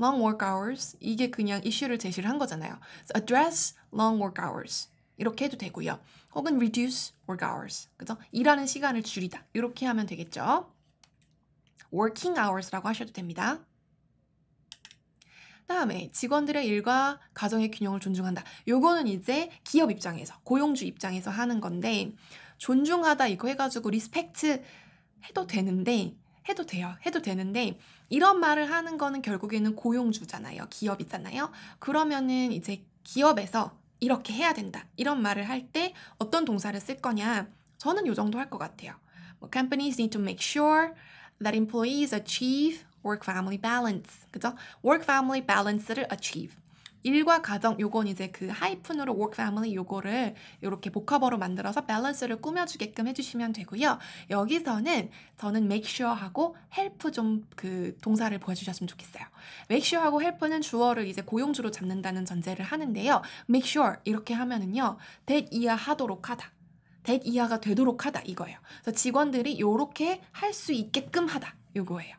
long work hours 이게 그냥 이슈를 제시를 한 거잖아요. So address long work hours 이렇게 해도 되고요. 혹은 reduce work hours 그죠? 일하는 시간을 줄이다 이렇게 하면 되겠죠. working hours라고 하셔도 됩니다. 다음에 직원들의 일과 가정의 균형을 존중한다. 요거는 이제 기업 입장에서 고용주 입장에서 하는 건데 존중하다 이거 해가지고 리스펙트 해도 되는데 해도 돼요. 해도 되는데 이런 말을 하는 거는 결국에는 고용주잖아요. 기업이잖아요. 그러면은 이제 기업에서 이렇게 해야 된다. 이런 말을 할 때 어떤 동사를 쓸 거냐? 저는 요 정도 할 것 같아요. Companies need to make sure that employees achieve work-family balance. 그죠? work-family balance를 achieve. 일과 가정 요건 이제 그 하이픈으로 work family 요거를 이렇게 복합어로 만들어서 밸런스를 꾸며주게끔 해주시면 되고요. 여기서는 저는 make sure 하고 help 좀 그 동사를 보여주셨으면 좋겠어요. make sure 하고 help는 주어를 이제 고용주로 잡는다는 전제를 하는데요. make sure 이렇게 하면은요. that 이하하도록 하다. that 이하가 되도록 하다 이거예요. 그래서 직원들이 요렇게 할 수 있게끔 하다 요거예요.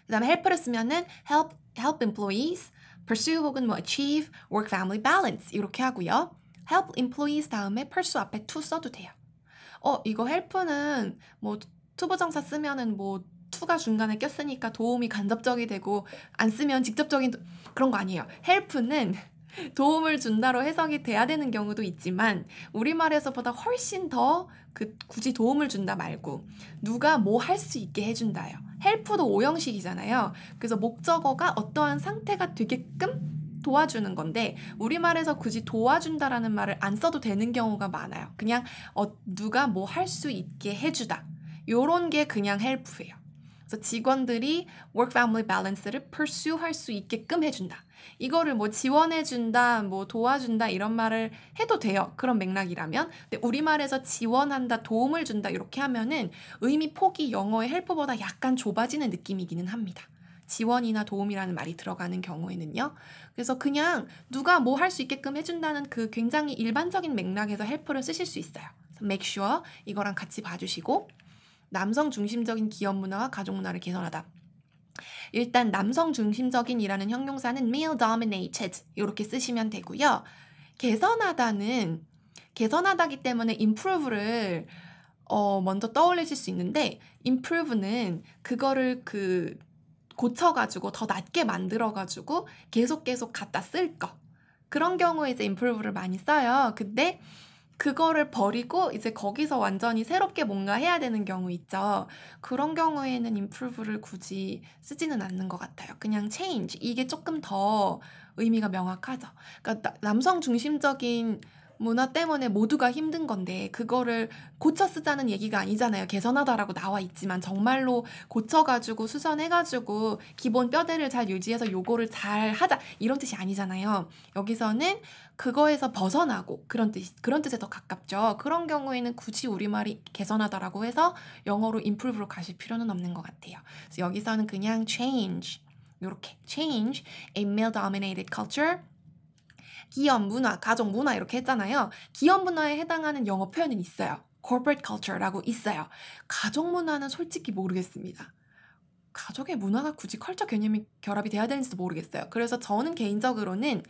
그 다음에 help를 쓰면은 help employees pursue 혹은 뭐 achieve work-family balance 이렇게 하고요. help employees 다음에 pursue 앞에 to 써도 돼요. 이거 help는 뭐 투부정사 쓰면은 뭐 to가 중간에 꼈으니까 도움이 간접적이 되고 안 쓰면 직접적인 그런 거 아니에요. help는 도움을 준다로 해석이 돼야 되는 경우도 있지만 우리말에서보다 훨씬 더 굳이 도움을 준다 말고 누가 뭐 할 수 있게 해준다요. help도 오형식이잖아요. 그래서 목적어가 어떠한 상태가 되게끔 도와주는 건데 우리말에서 굳이 도와준다라는 말을 안 써도 되는 경우가 많아요. 그냥 누가 뭐 할 수 있게 해주다. 요런 게 그냥 help예요. 그래서 직원들이 work-family balance를 pursue 할 수 있게끔 해준다. 이거를 뭐 지원해준다, 뭐 도와준다 이런 말을 해도 돼요. 그런 맥락이라면. 근데 우리말에서 지원한다, 도움을 준다 이렇게 하면은 의미 폭이 영어의 help보다 약간 좁아지는 느낌이기는 합니다. 지원이나 도움이라는 말이 들어가는 경우에는요. 그래서 그냥 누가 뭐 할 수 있게끔 해준다는 그 굉장히 일반적인 맥락에서 help를 쓰실 수 있어요. 그래서 make sure 이거랑 같이 봐주시고 남성 중심적인 기업 문화와 가족 문화를 개선하다. 일단 남성 중심적인이라는 형용사는 male dominated 이렇게 쓰시면 되고요. 개선하다기 때문에 improve를 먼저 떠올리실 수 있는데 improve는 그거를 고쳐가지고 더 낫게 만들어가지고 계속 갖다 쓸 거. 그런 경우에 이제 improve를 많이 써요. 근데 그거를 버리고 이제 거기서 완전히 새롭게 뭔가 해야 되는 경우 있죠. 그런 경우에는 improve를 굳이 쓰지는 않는 것 같아요. 그냥 change 이게 조금 더 의미가 명확하죠. 그러니까 남성 중심적인 문화 때문에 모두가 힘든 건데 그거를 고쳐 쓰자는 얘기가 아니잖아요. 개선하다라고 나와 있지만 정말로 고쳐가지고 수선해가지고 기본 뼈대를 잘 유지해서 요거를 잘 하자 이런 뜻이 아니잖아요. 여기서는 그거에서 벗어나고 그런 뜻에 더 가깝죠. 그런 경우에는 굳이 우리말이 개선하다라고 해서 영어로 improve로 가실 필요는 없는 것 같아요. 그래서 여기서는 그냥 change 요렇게 change a male dominated culture 기업 문화, 가족 문화 이렇게 했잖아요. 기업 문화에 해당하는 영어 표현은 있어요. corporate culture라고 있어요. 가족 문화는 솔직히 모르겠습니다. 가족의 문화가 굳이 컬처 개념이 결합이 돼야 되는지도 모르겠어요. 그래서 저는 개인적으로는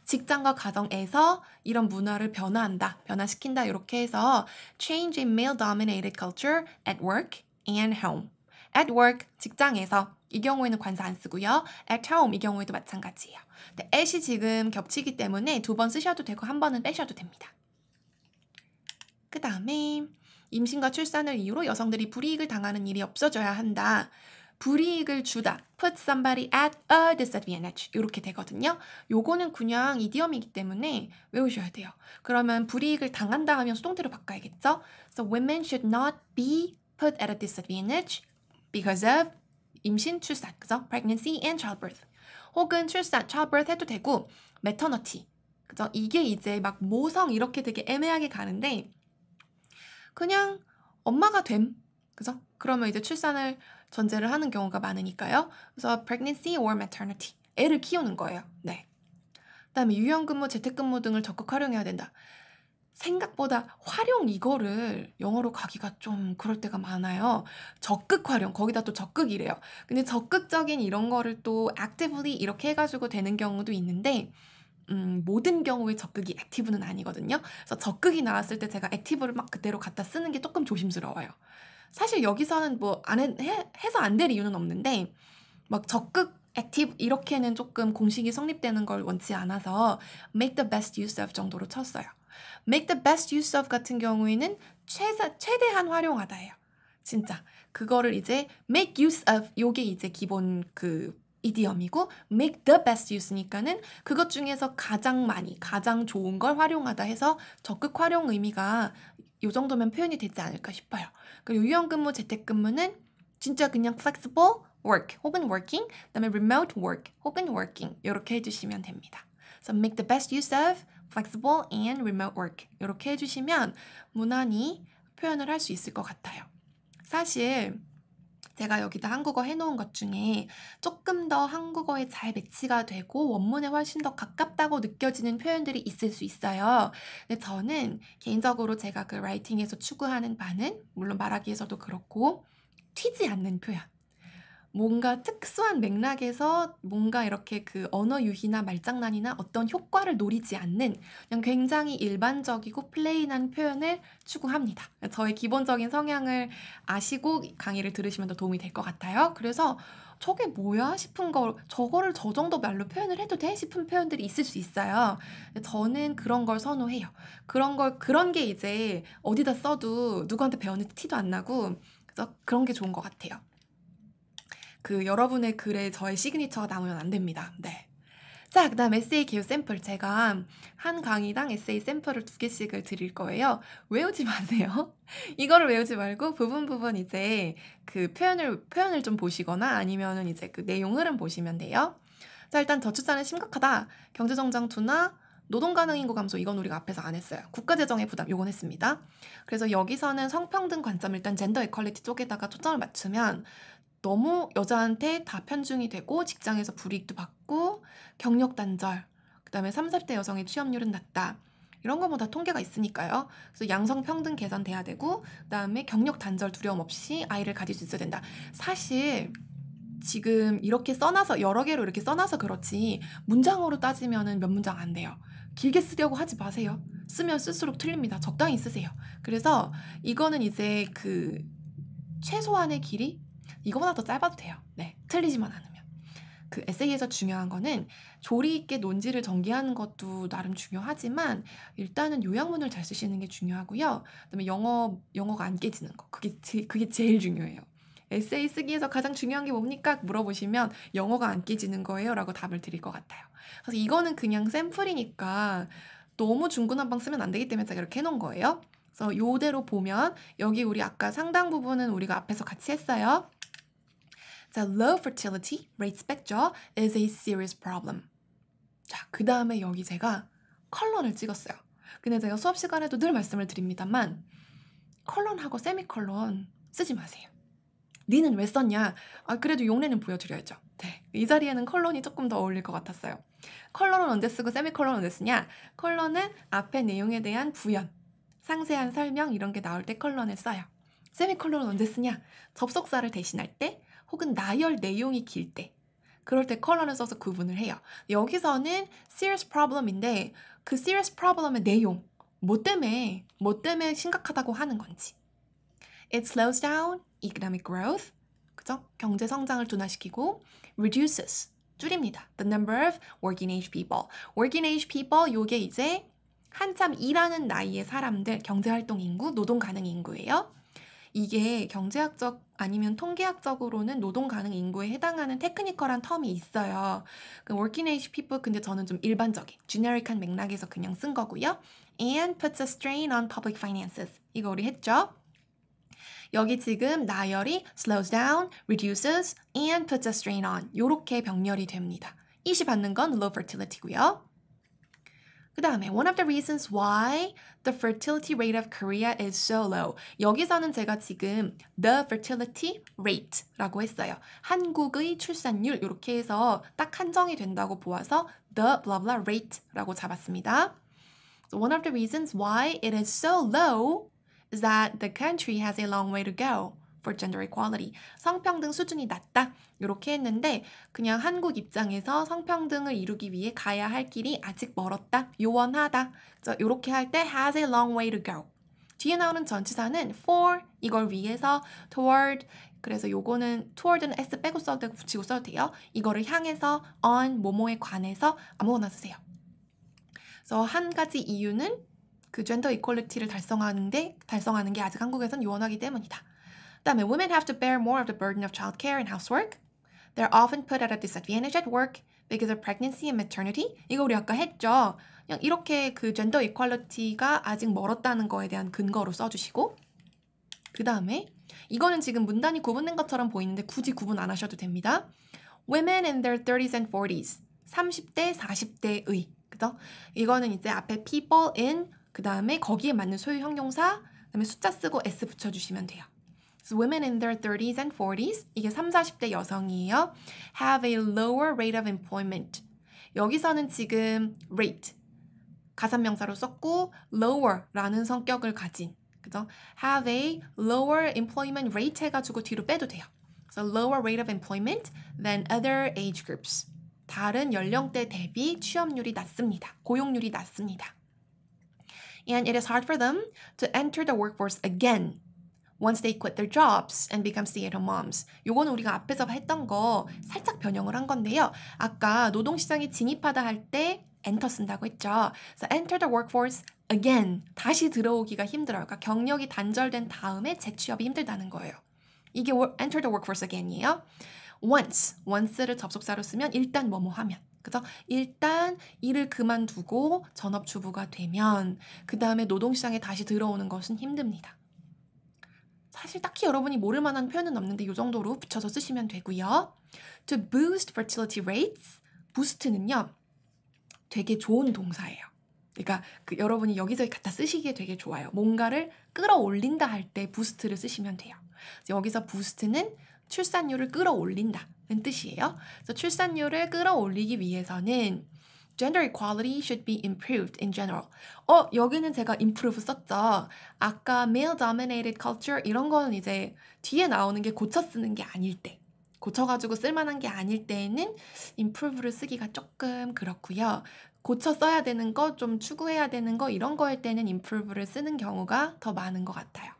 직장과 가정에서 이런 문화를 변화시킨다 이렇게 해서 change in male dominated culture at work and home. at work 직장에서 이 경우에는 관사 안 쓰고요. at home 이 경우에도 마찬가지예요. 근데 at이 지금 겹치기 때문에 2번 쓰셔도 되고 한 번은 빼셔도 됩니다. 그 다음에 임신과 출산을 이유로 여성들이 불이익을 당하는 일이 없어져야 한다. 불이익을 주다. put somebody at a disadvantage. 이렇게 되거든요. 요거는 그냥 이디엄이기 때문에 외우셔야 돼요. 그러면 불이익을 당한다 하면 수동태로 바꿔야겠죠? So women should not be put at a disadvantage because of 임신, 출산, 그죠? pregnancy and childbirth. 혹은 출산, childbirth 해도 되고 maternity. 그죠? 이게 이제 막 모성 이렇게 되게 애매하게 가는데 그냥 엄마가 됨. 그죠? 그러면 이제 출산을 전제를 하는 경우가 많으니까요. 그래서 pregnancy or maternity. 애를 키우는 거예요. 네. 그다음에 유연근무, 재택근무 등을 적극 활용해야 된다. 생각보다 활용 이거를 영어로 가기가 좀 그럴 때가 많아요. 적극 활용, 거기다 또 적극이래요. 근데 적극적인 이런 거를 또 actively 이렇게 해가지고 되는 경우도 있는데 모든 경우에 적극이 액티브는 아니거든요. 그래서 적극이 나왔을 때 제가 액티브를 막 그대로 갖다 쓰는 게 조금 조심스러워요. 사실 여기서는 뭐 해서 안 될 이유는 없는데 막 적극 액티브 이렇게는 조금 공식이 성립되는 걸 원치 않아서 make the best use of 정도로 쳤어요. make the best use of 같은 경우에는 최대한 활용하다예요. 진짜 그거를 이제 make use of 요게 이제 기본 그 이디엄이고 make the best use니까는 그것 중에서 가장 많이 가장 좋은 걸 활용하다 해서 적극 활용 의미가 요 정도면 표현이 되지 않을까 싶어요. 그리고 유연근무, 재택근무는 진짜 그냥 flexible work 혹은 working, 그다음에 remote work 혹은 working 이렇게 해주시면 됩니다. So make the best use of flexible and remote work 이렇게 해주시면 무난히 표현을 할 수 있을 것 같아요. 사실 제가 여기다 한국어 해놓은 것 중에 조금 더 한국어에 잘 매치가 되고 원문에 훨씬 더 가깝다고 느껴지는 표현들이 있을 수 있어요. 근데 저는 개인적으로 제가 그 라이팅에서 추구하는 바는 물론 말하기에서도 그렇고 튀지 않는 표현. 뭔가 특수한 맥락에서 뭔가 이렇게 그 언어 유희나 말장난이나 어떤 효과를 노리지 않는 그냥 굉장히 일반적이고 플레인한 표현을 추구합니다. 저의 기본적인 성향을 아시고 강의를 들으시면 더 도움이 될 것 같아요. 그래서 저게 뭐야 싶은 걸 저거를 저 정도 말로 표현을 해도 돼 싶은 표현들이 있을 수 있어요. 저는 그런 걸 선호해요. 그런 게 이제 어디다 써도 누구한테 배웠는지 티도 안 나고 그래서 그런 게 좋은 것 같아요. 그 여러분의 글에 저의 시그니처가 남으면 안 됩니다. 네. 자, 그 다음 에세이 기호 샘플. 제가 한 강의당 에세이 샘플을 2개씩을 드릴 거예요. 외우지 마세요. 이거를 외우지 말고 부분 이제 그 표현을 좀 보시거나 아니면은 이제 그 내용 흐름 보시면 돼요. 자, 일단 저출산은 심각하다. 경제성장 둔화, 노동 가능 인구 감소 이건 우리가 앞에서 안 했어요. 국가재정의 부담 요건 했습니다. 그래서 여기서는 성평등 관점 일단 젠더 이퀄리티 쪽에다가 초점을 맞추면 너무 여자한테 다 편중이 되고 직장에서 불이익도 받고 경력 단절, 그다음에 3, 40대 여성의 취업률은 낮다. 이런 거 뭐 다 통계가 있으니까요. 그래서 양성 평등 개선돼야 되고 그다음에 경력 단절 두려움 없이 아이를 가질 수 있어야 된다. 사실 지금 이렇게 써놔서 여러 개로 이렇게 써놔서 그렇지 문장으로 따지면은 몇 문장 안 돼요. 길게 쓰려고 하지 마세요. 쓰면 쓸수록 틀립니다. 적당히 쓰세요. 그래서 이거는 이제 그 최소한의 길이 이거보다 더 짧아도 돼요. 네, 틀리지만 않으면. 그 에세이에서 중요한 거는 조리 있게 논지를 전개하는 것도 나름 중요하지만 일단은 요약문을 잘 쓰시는 게 중요하고요. 그다음에 영어가 안 깨지는 거. 그게 제일 중요해요. 에세이 쓰기에서 가장 중요한 게 뭡니까? 물어보시면 영어가 안 깨지는 거예요 라고 답을 드릴 것 같아요. 그래서 이거는 그냥 샘플이니까 너무 중구난방 쓰면 안 되기 때문에 제가 이렇게 해놓은 거예요. 그래서 요대로 보면 여기 우리 아까 상당 부분은 우리가 앞에서 같이 했어요. 자, low fertility rate 뺐죠? is a serious problem. 자, 그 다음에 여기 제가 컬런을 찍었어요. 근데 제가 수업 시간에도 늘 말씀을 드립니다만 컬런하고 세미컬런 쓰지 마세요. 니는 왜 썼냐? 그래도 용례는 보여드려야죠. 네, 이 자리에는 컬런이 조금 더 어울릴 것 같았어요. 컬런은 언제 쓰고 세미컬런은 언제 쓰냐? 컬런은 앞에 내용에 대한 부연, 상세한 설명 이런 게 나올 때 컬런을 써요. 세미컬런은 언제 쓰냐? 접속사를 대신할 때 혹은 나열 내용이 길 때 그럴 때 컬런을 써서 구분을 해요. 여기서는 serious problem인데 그 serious problem의 내용 뭐 때문에 심각하다고 하는 건지 It slows down economic growth, 그죠? 경제 성장을 둔화시키고 reduces, 줄입니다. The number of working age people. working age people, 요게 이제 한참 일하는 나이의 사람들, 경제활동 인구, 노동 가능 인구예요. 이게 경제학적 아니면 통계학적으로는 노동 가능 인구에 해당하는 테크니컬한 텀이 있어요. 그 working age people 근데 저는 좀 일반적인, generic한 맥락에서 그냥 쓴 거고요. And puts a strain on public finances. 이거 우리 했죠? 여기 지금 나열이 slows down, reduces, and puts a strain on 요렇게 병렬이 됩니다. 이시 받는 건 low fertility고요. 그 다음에 one of the reasons why the fertility rate of Korea is so low. 여기서는 제가 지금 the fertility rate라고 했어요. 한국의 출산율 이렇게 해서 딱 한정이 된다고 보아서 the blah blah rate라고 잡았습니다. So one of the reasons why it is so low is that the country has a long way to go for gender equality. 성평등 수준이 낮다. 이렇게 했는데 그냥 한국 입장에서 성평등을 이루기 위해 가야 할 길이 아직 멀었다. 요원하다. 이렇게 할 때 has a long way to go. 뒤에 나오는 전치사는 for 이걸 위해서 toward 그래서 요거는 toward는 s 빼고 써도 되고 붙이고 써도 돼요. 이거를 향해서 on 뭐뭐에 관해서 아무거나 쓰세요. 그래서 한 가지 이유는 그 젠더 이퀄리티를 달성하는 게 아직 한국에선 요원하기 때문이다. 그다음에 women have to bear more of the burden of childcare and housework. They're often put at a disadvantage at work because of pregnancy and maternity. 이거 우리 아까 했죠. 그냥 이렇게 그 젠더 이퀄리티가 아직 멀었다는 거에 대한 근거로 써주시고 그 다음에 이거는 지금 문단이 구분된 것처럼 보이는데 굳이 구분 안 하셔도 됩니다. Women in their 30s and 40s. 30대, 40대의. 그죠? 이거는 이제 앞에 people in 그 다음에 거기에 맞는 소유 형용사 그 다음에 숫자 쓰고 s 붙여주시면 돼요. So women in their 30s and 40s 이게 30, 40대 여성이에요. Have a lower rate of employment. 여기서는 지금 rate 가산명사로 썼고 lower라는 성격을 가진 그죠? Have a lower employment rate 해가지고 뒤로 빼도 돼요. So lower rate of employment than other age groups. 다른 연령대 대비 취업률이 낮습니다. 고용률이 낮습니다. And it is hard for them to enter the workforce again once they quit their jobs and become stay-at-home moms. 요거는 우리가 앞에서 했던 거 살짝 변형을 한 건데요. 아까 노동시장에 진입하다 할 때 enter 쓴다고 했죠. So enter the workforce again. 다시 들어오기가 힘들어요. 그러니까 경력이 단절된 다음에 재취업이 힘들다는 거예요. 이게 enter the workforce again이에요. once를 접속사로 쓰면 일단 뭐뭐 하면. 그죠? 일단 일을 그만두고 전업주부가 되면 그 다음에 노동시장에 다시 들어오는 것은 힘듭니다. 사실 딱히 여러분이 모를 만한 표현은 없는데 이 정도로 붙여서 쓰시면 되고요. To boost fertility rates, boost는요 되게 좋은 동사예요. 그러니까 여러분이 여기저기 갖다 쓰시기에 되게 좋아요. 뭔가를 끌어올린다 할 때 boost를 쓰시면 돼요. 여기서 boost는 출산율을 끌어올린다는 뜻이에요. 그래서 출산율을 끌어올리기 위해서는 Gender equality should be improved in general. 여기는 제가 improve 썼죠. 아까 male dominated culture 이런 거는 이제 뒤에 나오는 게 고쳐 쓰는 게 아닐 때 고쳐가지고 쓸만한 게 아닐 때에는 improve를 쓰기가 조금 그렇고요. 고쳐 써야 되는 거, 좀 추구해야 되는 거 이런 거일 때는 improve를 쓰는 경우가 더 많은 것 같아요.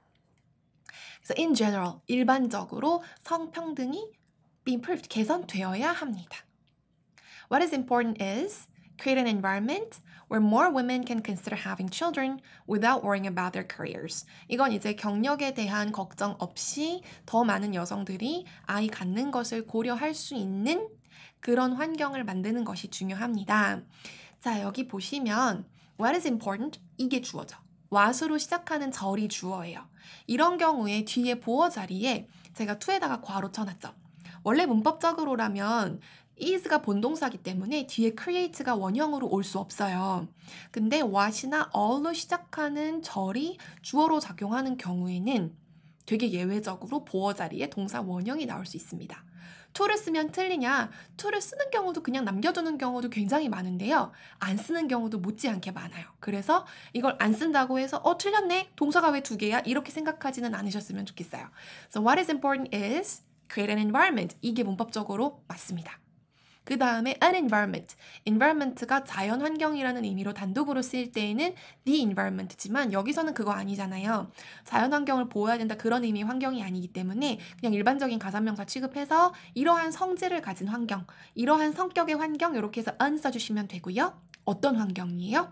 그래서 in general, 일반적으로 성평등이 be improved, 개선되어야 합니다. What is important is create an environment where more women can consider having children without worrying about their careers. 이건 이제 경력에 대한 걱정 없이 더 많은 여성들이 아이 갖는 것을 고려할 수 있는 그런 환경을 만드는 것이 중요합니다. 자, 여기 보시면 What is important? 이게 주어죠. what으로 시작하는 절이 주어예요. 이런 경우에 뒤에 보어 자리에 제가 to에다가 괄호 쳐놨죠. 원래 문법적으로라면 is가 본동사기 때문에 뒤에 create가 원형으로 올 수 없어요. 근데 what이나 all로 시작하는 절이 주어로 작용하는 경우에는 되게 예외적으로 보어 자리에 동사 원형이 나올 수 있습니다. to를 쓰면 틀리냐? to를 쓰는 경우도 그냥 남겨두는 경우도 굉장히 많은데요. 안 쓰는 경우도 못지않게 많아요. 그래서 이걸 안 쓴다고 해서 틀렸네? 동사가 왜 2개야? 이렇게 생각하지는 않으셨으면 좋겠어요. So what is important is create an environment. 이게 문법적으로 맞습니다. 그 다음에 an environment. environment가 자연 환경이라는 의미로 단독으로 쓰일 때에는 the environment지만 여기서는 그거 아니잖아요. 자연 환경을 보호해야 된다 그런 의미의 환경이 아니기 때문에 그냥 일반적인 가산명사 취급해서 이러한 성질을 가진 환경, 이러한 성격의 환경 이렇게 해서 an 써주시면 되고요. 어떤 환경이에요?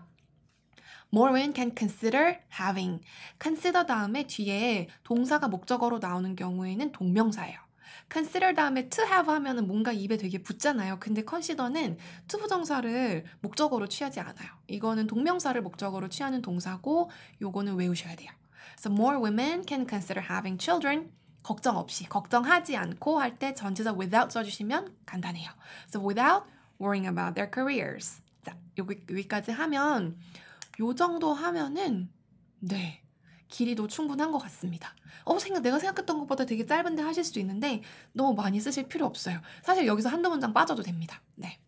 More women can consider having. consider 다음에 뒤에 동사가 목적어로 나오는 경우에는 동명사예요. consider 다음에 to have 하면은 뭔가 입에 되게 붙잖아요. 근데 consider는 to 부정사를 목적어로 취하지 않아요. 이거는 동명사를 목적어로 취하는 동사고 요거는 외우셔야 돼요. So more women can consider having children. 걱정 없이, 걱정하지 않고 할 때 전치사 without 써주시면 간단해요. So without worrying about their careers. 자, 여기까지 하면 요 정도 하면은 네. 길이도 충분한 것 같습니다. 내가 생각했던 것보다 되게 짧은데 하실 수도 있는데 너무 많이 쓰실 필요 없어요. 사실 여기서 한두 문장 빠져도 됩니다. 네.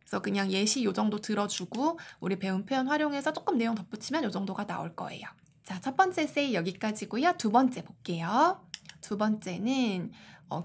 그래서 그냥 예시 요 정도 들어주고 우리 배운 표현 활용해서 조금 내용 덧붙이면 요 정도가 나올 거예요. 자, 첫 번째 에세이 여기까지고요. 두 번째 볼게요. 두 번째는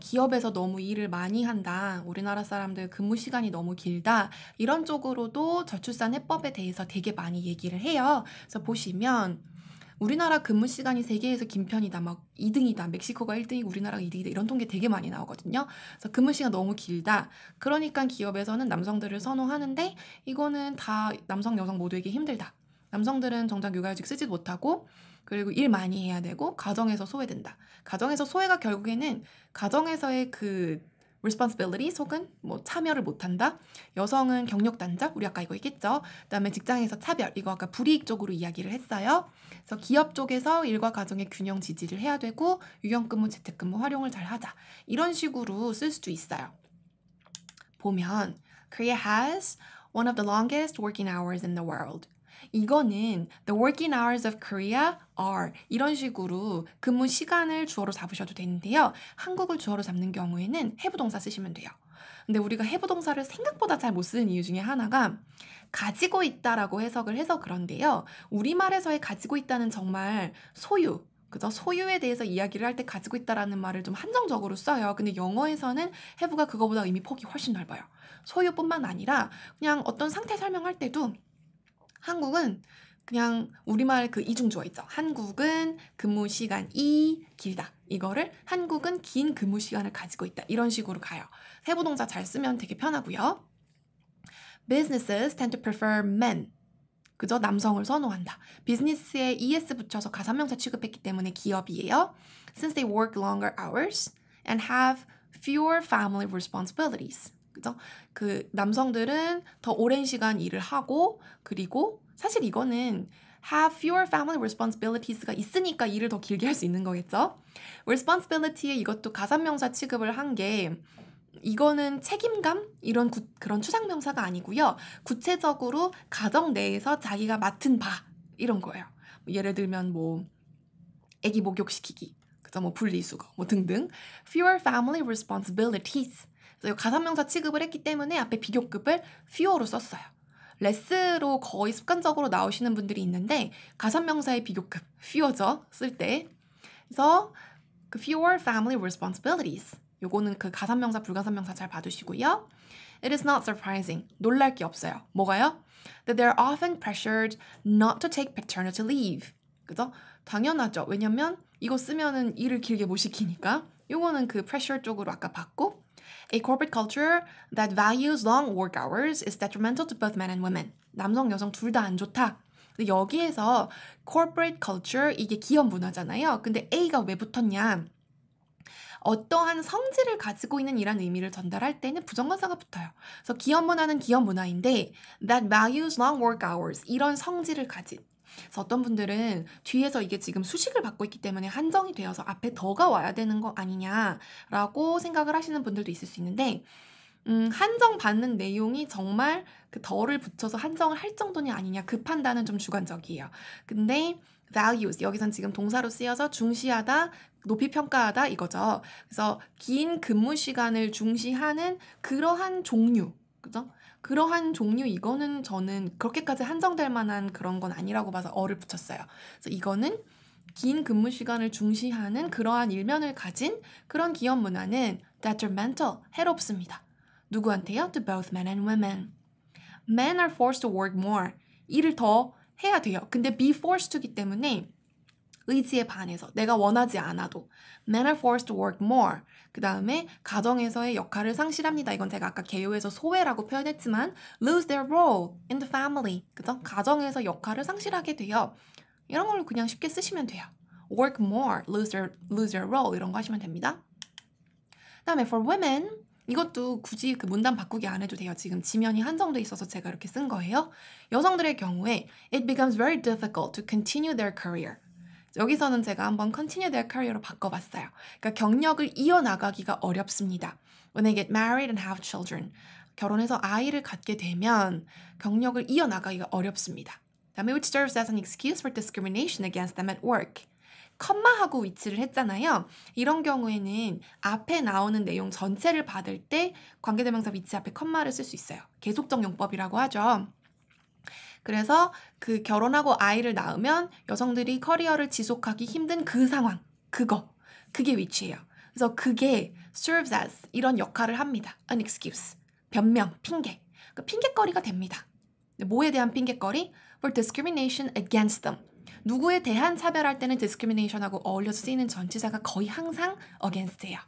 기업에서 너무 일을 많이 한다. 우리나라 사람들 근무 시간이 너무 길다. 이런 쪽으로도 저출산 해법에 대해서 되게 많이 얘기를 해요. 그래서 보시면 우리나라 근무 시간이 세계에서 긴 편이다, 막 2등이다, 멕시코가 1등이고 우리나라가 2등이다 이런 통계 되게 많이 나오거든요. 그래서 근무 시간 너무 길다. 그러니까 기업에서는 남성들을 선호하는데 이거는 다 남성, 여성 모두에게 힘들다. 남성들은 정작 육아휴직 쓰지 못하고 그리고 일 많이 해야 되고 가정에서 소외된다. 가정에서 소외가 결국에는 가정에서의 그 responsibility, 혹은 뭐 참여를 못한다. 여성은 경력 단절, 우리 아까 이거 얘기했죠. 그다음에 직장에서 차별, 이거 아까 불이익 쪽으로 이야기를 했어요. 그래서 기업 쪽에서 일과 가정의 균형 지지를 해야 되고 유연근무, 재택근무 활용을 잘 하자. 이런 식으로 쓸 수도 있어요. 보면 Korea has one of the longest working hours in the world. 이거는 the working hours of Korea are 이런 식으로 근무 시간을 주어로 잡으셔도 되는데요. 한국을 주어로 잡는 경우에는 have 동사 쓰시면 돼요. 근데 우리가 have 동사를 생각보다 잘 못 쓰는 이유 중에 하나가 가지고 있다라고 해석을 해서 그런데요. 우리말에서의 가지고 있다는 정말 소유, 그죠? 소유에 대해서 이야기를 할 때 가지고 있다라는 말을 좀 한정적으로 써요. 근데 영어에서는 have가 그거보다 의미 폭이 훨씬 넓어요. 소유뿐만 아니라 그냥 어떤 상태 설명할 때도 한국은 그냥 우리말 그 이중주어 있죠. 한국은 근무 시간이 길다. 이거를 한국은 긴 근무 시간을 가지고 있다. 이런 식으로 가요. 세부동사 잘 쓰면 되게 편하고요. Businesses tend to prefer men. 그죠? 남성을 선호한다. 비즈니스에 es 붙여서 가산명사 취급했기 때문에 기업이에요. Since they work longer hours and have fewer family responsibilities. 그죠? 그 남성들은 더 오랜 시간 일을 하고 그리고 사실 이거는 have fewer family responsibilities가 있으니까 일을 더 길게 할 수 있는 거겠죠? responsibility에 이것도 가산명사 취급을 한 게 이거는 책임감? 이런 그런 추상명사가 아니고요. 구체적으로 가정 내에서 자기가 맡은 바 이런 거예요. 예를 들면 뭐 아기 목욕시키기, 그죠? 뭐 분리수거, 뭐 등등. fewer family responsibilities. 그래서 가산명사 취급을 했기 때문에 앞에 비교급을 fewer로 썼어요. less로 거의 습관적으로 나오시는 분들이 있는데 가산명사의 비교급 fewer죠. 쓸 때. 그래서 그 fewer family responsibilities. 요거는 그 가산명사, 불가산명사 잘 봐두시고요. It is not surprising. 놀랄 게 없어요. 뭐가요? That they're often pressured not to take paternity leave. 그죠? 당연하죠. 왜냐면 이거 쓰면은 일을 길게 못 시키니까. 요거는 그 pressure 쪽으로 아까 봤고 A corporate culture that values long work hours is detrimental to both men and women. 남성, 여성 둘 다 안 좋다. 근데 여기에서 corporate culture 이게 기업 문화잖아요. 근데 A가 왜 붙었냐? 어떠한 성질을 가지고 있는 이란 의미를 전달할 때는 부정관사가 붙어요. 그래서 기업 문화는 기업 문화인데 that values long work hours 이런 성질을 가진 그래서 어떤 분들은 뒤에서 이게 지금 수식을 받고 있기 때문에 한정이 되어서 앞에 더가 와야 되는 거 아니냐라고 생각을 하시는 분들도 있을 수 있는데 한정받는 내용이 정말 그 더를 붙여서 한정을 할 정도냐 아니냐 그 판단은 좀 주관적이에요. 근데 values 여기선 지금 동사로 쓰여서 중시하다, 높이 평가하다 이거죠. 그래서 긴 근무 시간을 중시하는 그러한 종류, 그죠? 그러한 종류 이거는 저는 그렇게까지 한정될 만한 그런 건 아니라고 봐서 어를 붙였어요. 그래서 이거는 긴 근무 시간을 중시하는 그러한 일면을 가진 그런 기업 문화는 detrimental, 해롭습니다. 누구한테요? To both men and women. Men are forced to work more. 일을 더 해야 돼요. 근데 be forced to기 때문에 의지에 반해서 내가 원하지 않아도 Men are forced to work more. 그 다음에 가정에서의 역할을 상실합니다. 이건 제가 아까 개요에서 소외라고 표현했지만 lose their role in the family. 그죠? 가정에서 역할을 상실하게 돼요. 이런 걸로 그냥 쉽게 쓰시면 돼요. Work more, lose their role 이런 거 하시면 됩니다. 그 다음에 for women 이것도 굳이 그 문단 바꾸기 안 해도 돼요. 지금 지면이 한정돼 있어서 제가 이렇게 쓴 거예요. 여성들의 경우에 it becomes very difficult to continue their career. 여기서는 제가 한번 continue their career로 바꿔봤어요. 그러니까 경력을 이어나가기가 어렵습니다. When they get married and have children. 결혼해서 아이를 갖게 되면 경력을 이어나가기가 어렵습니다. 다음에 which serves as an excuse for discrimination against them at work. 컴마하고 위치를 했잖아요. 이런 경우에는 앞에 나오는 내용 전체를 받을 때 관계대명사 위치 앞에 컴마를 쓸 수 있어요. 계속적 용법이라고 하죠. 그래서 그 결혼하고 아이를 낳으면 여성들이 커리어를 지속하기 힘든 그 상황, 그게 위치예요. 그래서 그게 serves as 이런 역할을 합니다. An excuse, 변명, 핑계. 그러니까 핑계거리가 됩니다. 뭐에 대한 핑계거리? For discrimination against them. 누구에 대한 차별할 때는 discrimination하고 어울려서 쓰이는 전치사가 거의 항상 against예요.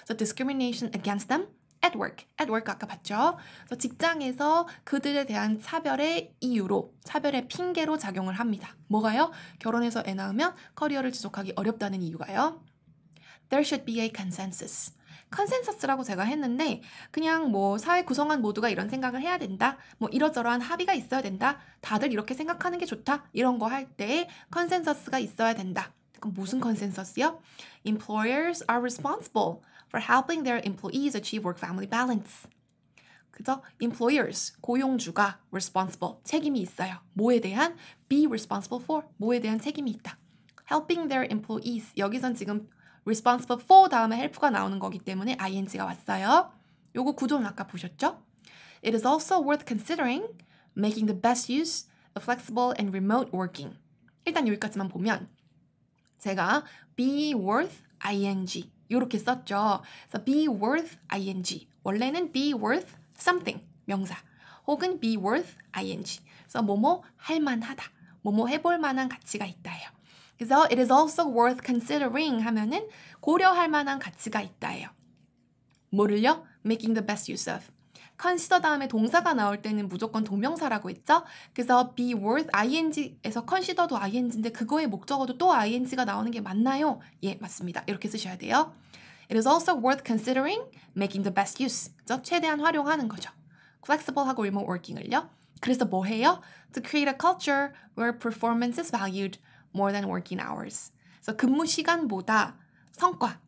So discrimination against them at work. at work 아까 봤죠? 그래서 직장에서 그들에 대한 차별의 이유로, 차별의 핑계로 작용을 합니다. 뭐가요? 결혼해서 애 낳으면 커리어를 지속하기 어렵다는 이유가요. There should be a consensus. 컨센서스라고 제가 했는데 그냥 뭐 사회 구성원 모두가 이런 생각을 해야 된다. 뭐 이러저러한 합의가 있어야 된다. 다들 이렇게 생각하는 게 좋다. 이런 거 할 때 컨센서스가 있어야 된다. 그럼 무슨 컨센서스요? Employers are responsible for helping their employees achieve work-family balance. 그죠? Employers, 고용주가 responsible, 책임이 있어요. 뭐에 대한? Be responsible for, 뭐에 대한 책임이 있다. Helping their employees, 여기선 지금 responsible for 다음에 help가 나오는 거기 때문에 ing가 왔어요. 요거 구조는 아까 보셨죠? It is also worth considering making the best use of flexible and remote working. 일단 여기까지만 보면 제가 be worth ing 이렇게 썼죠. 그래서 be worth ing 원래는 be worth something 명사 혹은 be worth ing 그래서 뭐뭐 할만하다 뭐뭐 해볼 만한 가치가 있다예요. 그래서 it is also worth considering 하면은 고려할 만한 가치가 있다예요. 뭐를요? making the best use of. consider 다음에 동사가 나올 때는 무조건 동명사라고 했죠? 그래서 be worth ing에서 consider도 ing인데 그거의 목적어도 또 ing가 나오는 게 맞나요? 예, 맞습니다. 이렇게 쓰셔야 돼요. It is also worth considering making the best use. 그죠? 최대한 활용하는 거죠. flexible하고 remote working을요. 그래서 뭐 해요? To create a culture where performance is valued more than working hours. 그래서 근무 시간보다 성과,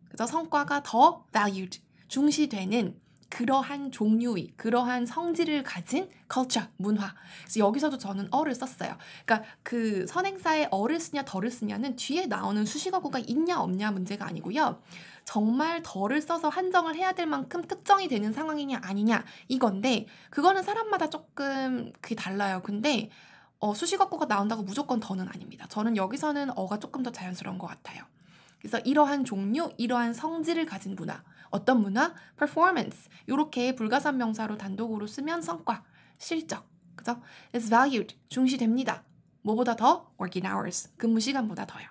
그래서 성과가 더 valued, 중시되는 그러한 종류의, 그러한 성질을 가진 culture, 문화. 그래서 여기서도 저는 어를 썼어요. 그러니까 그 선행사에 어를 쓰냐 덜을 쓰냐는 뒤에 나오는 수식어구가 있냐 없냐 문제가 아니고요. 정말 덜을 써서 한정을 해야 될 만큼 특정이 되는 상황이냐 아니냐 이건데 그거는 사람마다 조금 그게 달라요. 근데 수식어구가 나온다고 무조건 더는 아닙니다. 저는 여기서는 어가 조금 더 자연스러운 것 같아요. 그래서 이러한 종류, 이러한 성질을 가진 문화. 어떤 문화? performance. 이렇게 불가산명사로 단독으로 쓰면 성과, 실적. 그죠? is valued. 중시됩니다. 뭐보다 더? working hours. 근무 시간보다 더요.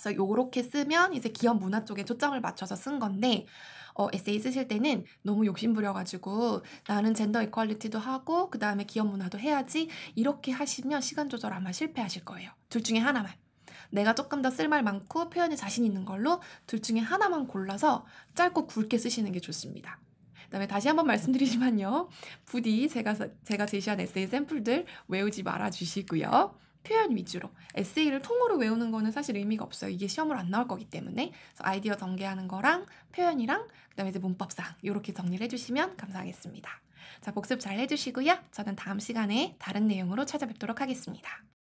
그래서 요렇게 쓰면 이제 기업 문화 쪽에 초점을 맞춰서 쓴 건데 에세이 쓰실 때는 너무 욕심부려 가지고 '나는 젠더 이퀄리티도 하고 그다음에 기업 문화도 해야지.' 이렇게 하시면 시간 조절 아마 실패하실 거예요. 둘 중에 하나만. 내가 조금 더 쓸 말 많고 표현에 자신 있는 걸로 둘 중에 하나만 골라서 짧고 굵게 쓰시는 게 좋습니다. 그다음에 다시 한번 말씀드리지만요. 부디 제가 제시한 에세이 샘플들 외우지 말아 주시고요. 표현 위주로 에세이를 통으로 외우는 거는 사실 의미가 없어요. 이게 시험으로 안 나올 거기 때문에. 그래서 아이디어 전개하는 거랑 표현이랑 그다음에 이제 문법상 요렇게 정리를 해 주시면 감사하겠습니다. 자, 복습 잘 해 주시고요. 저는 다음 시간에 다른 내용으로 찾아뵙도록 하겠습니다.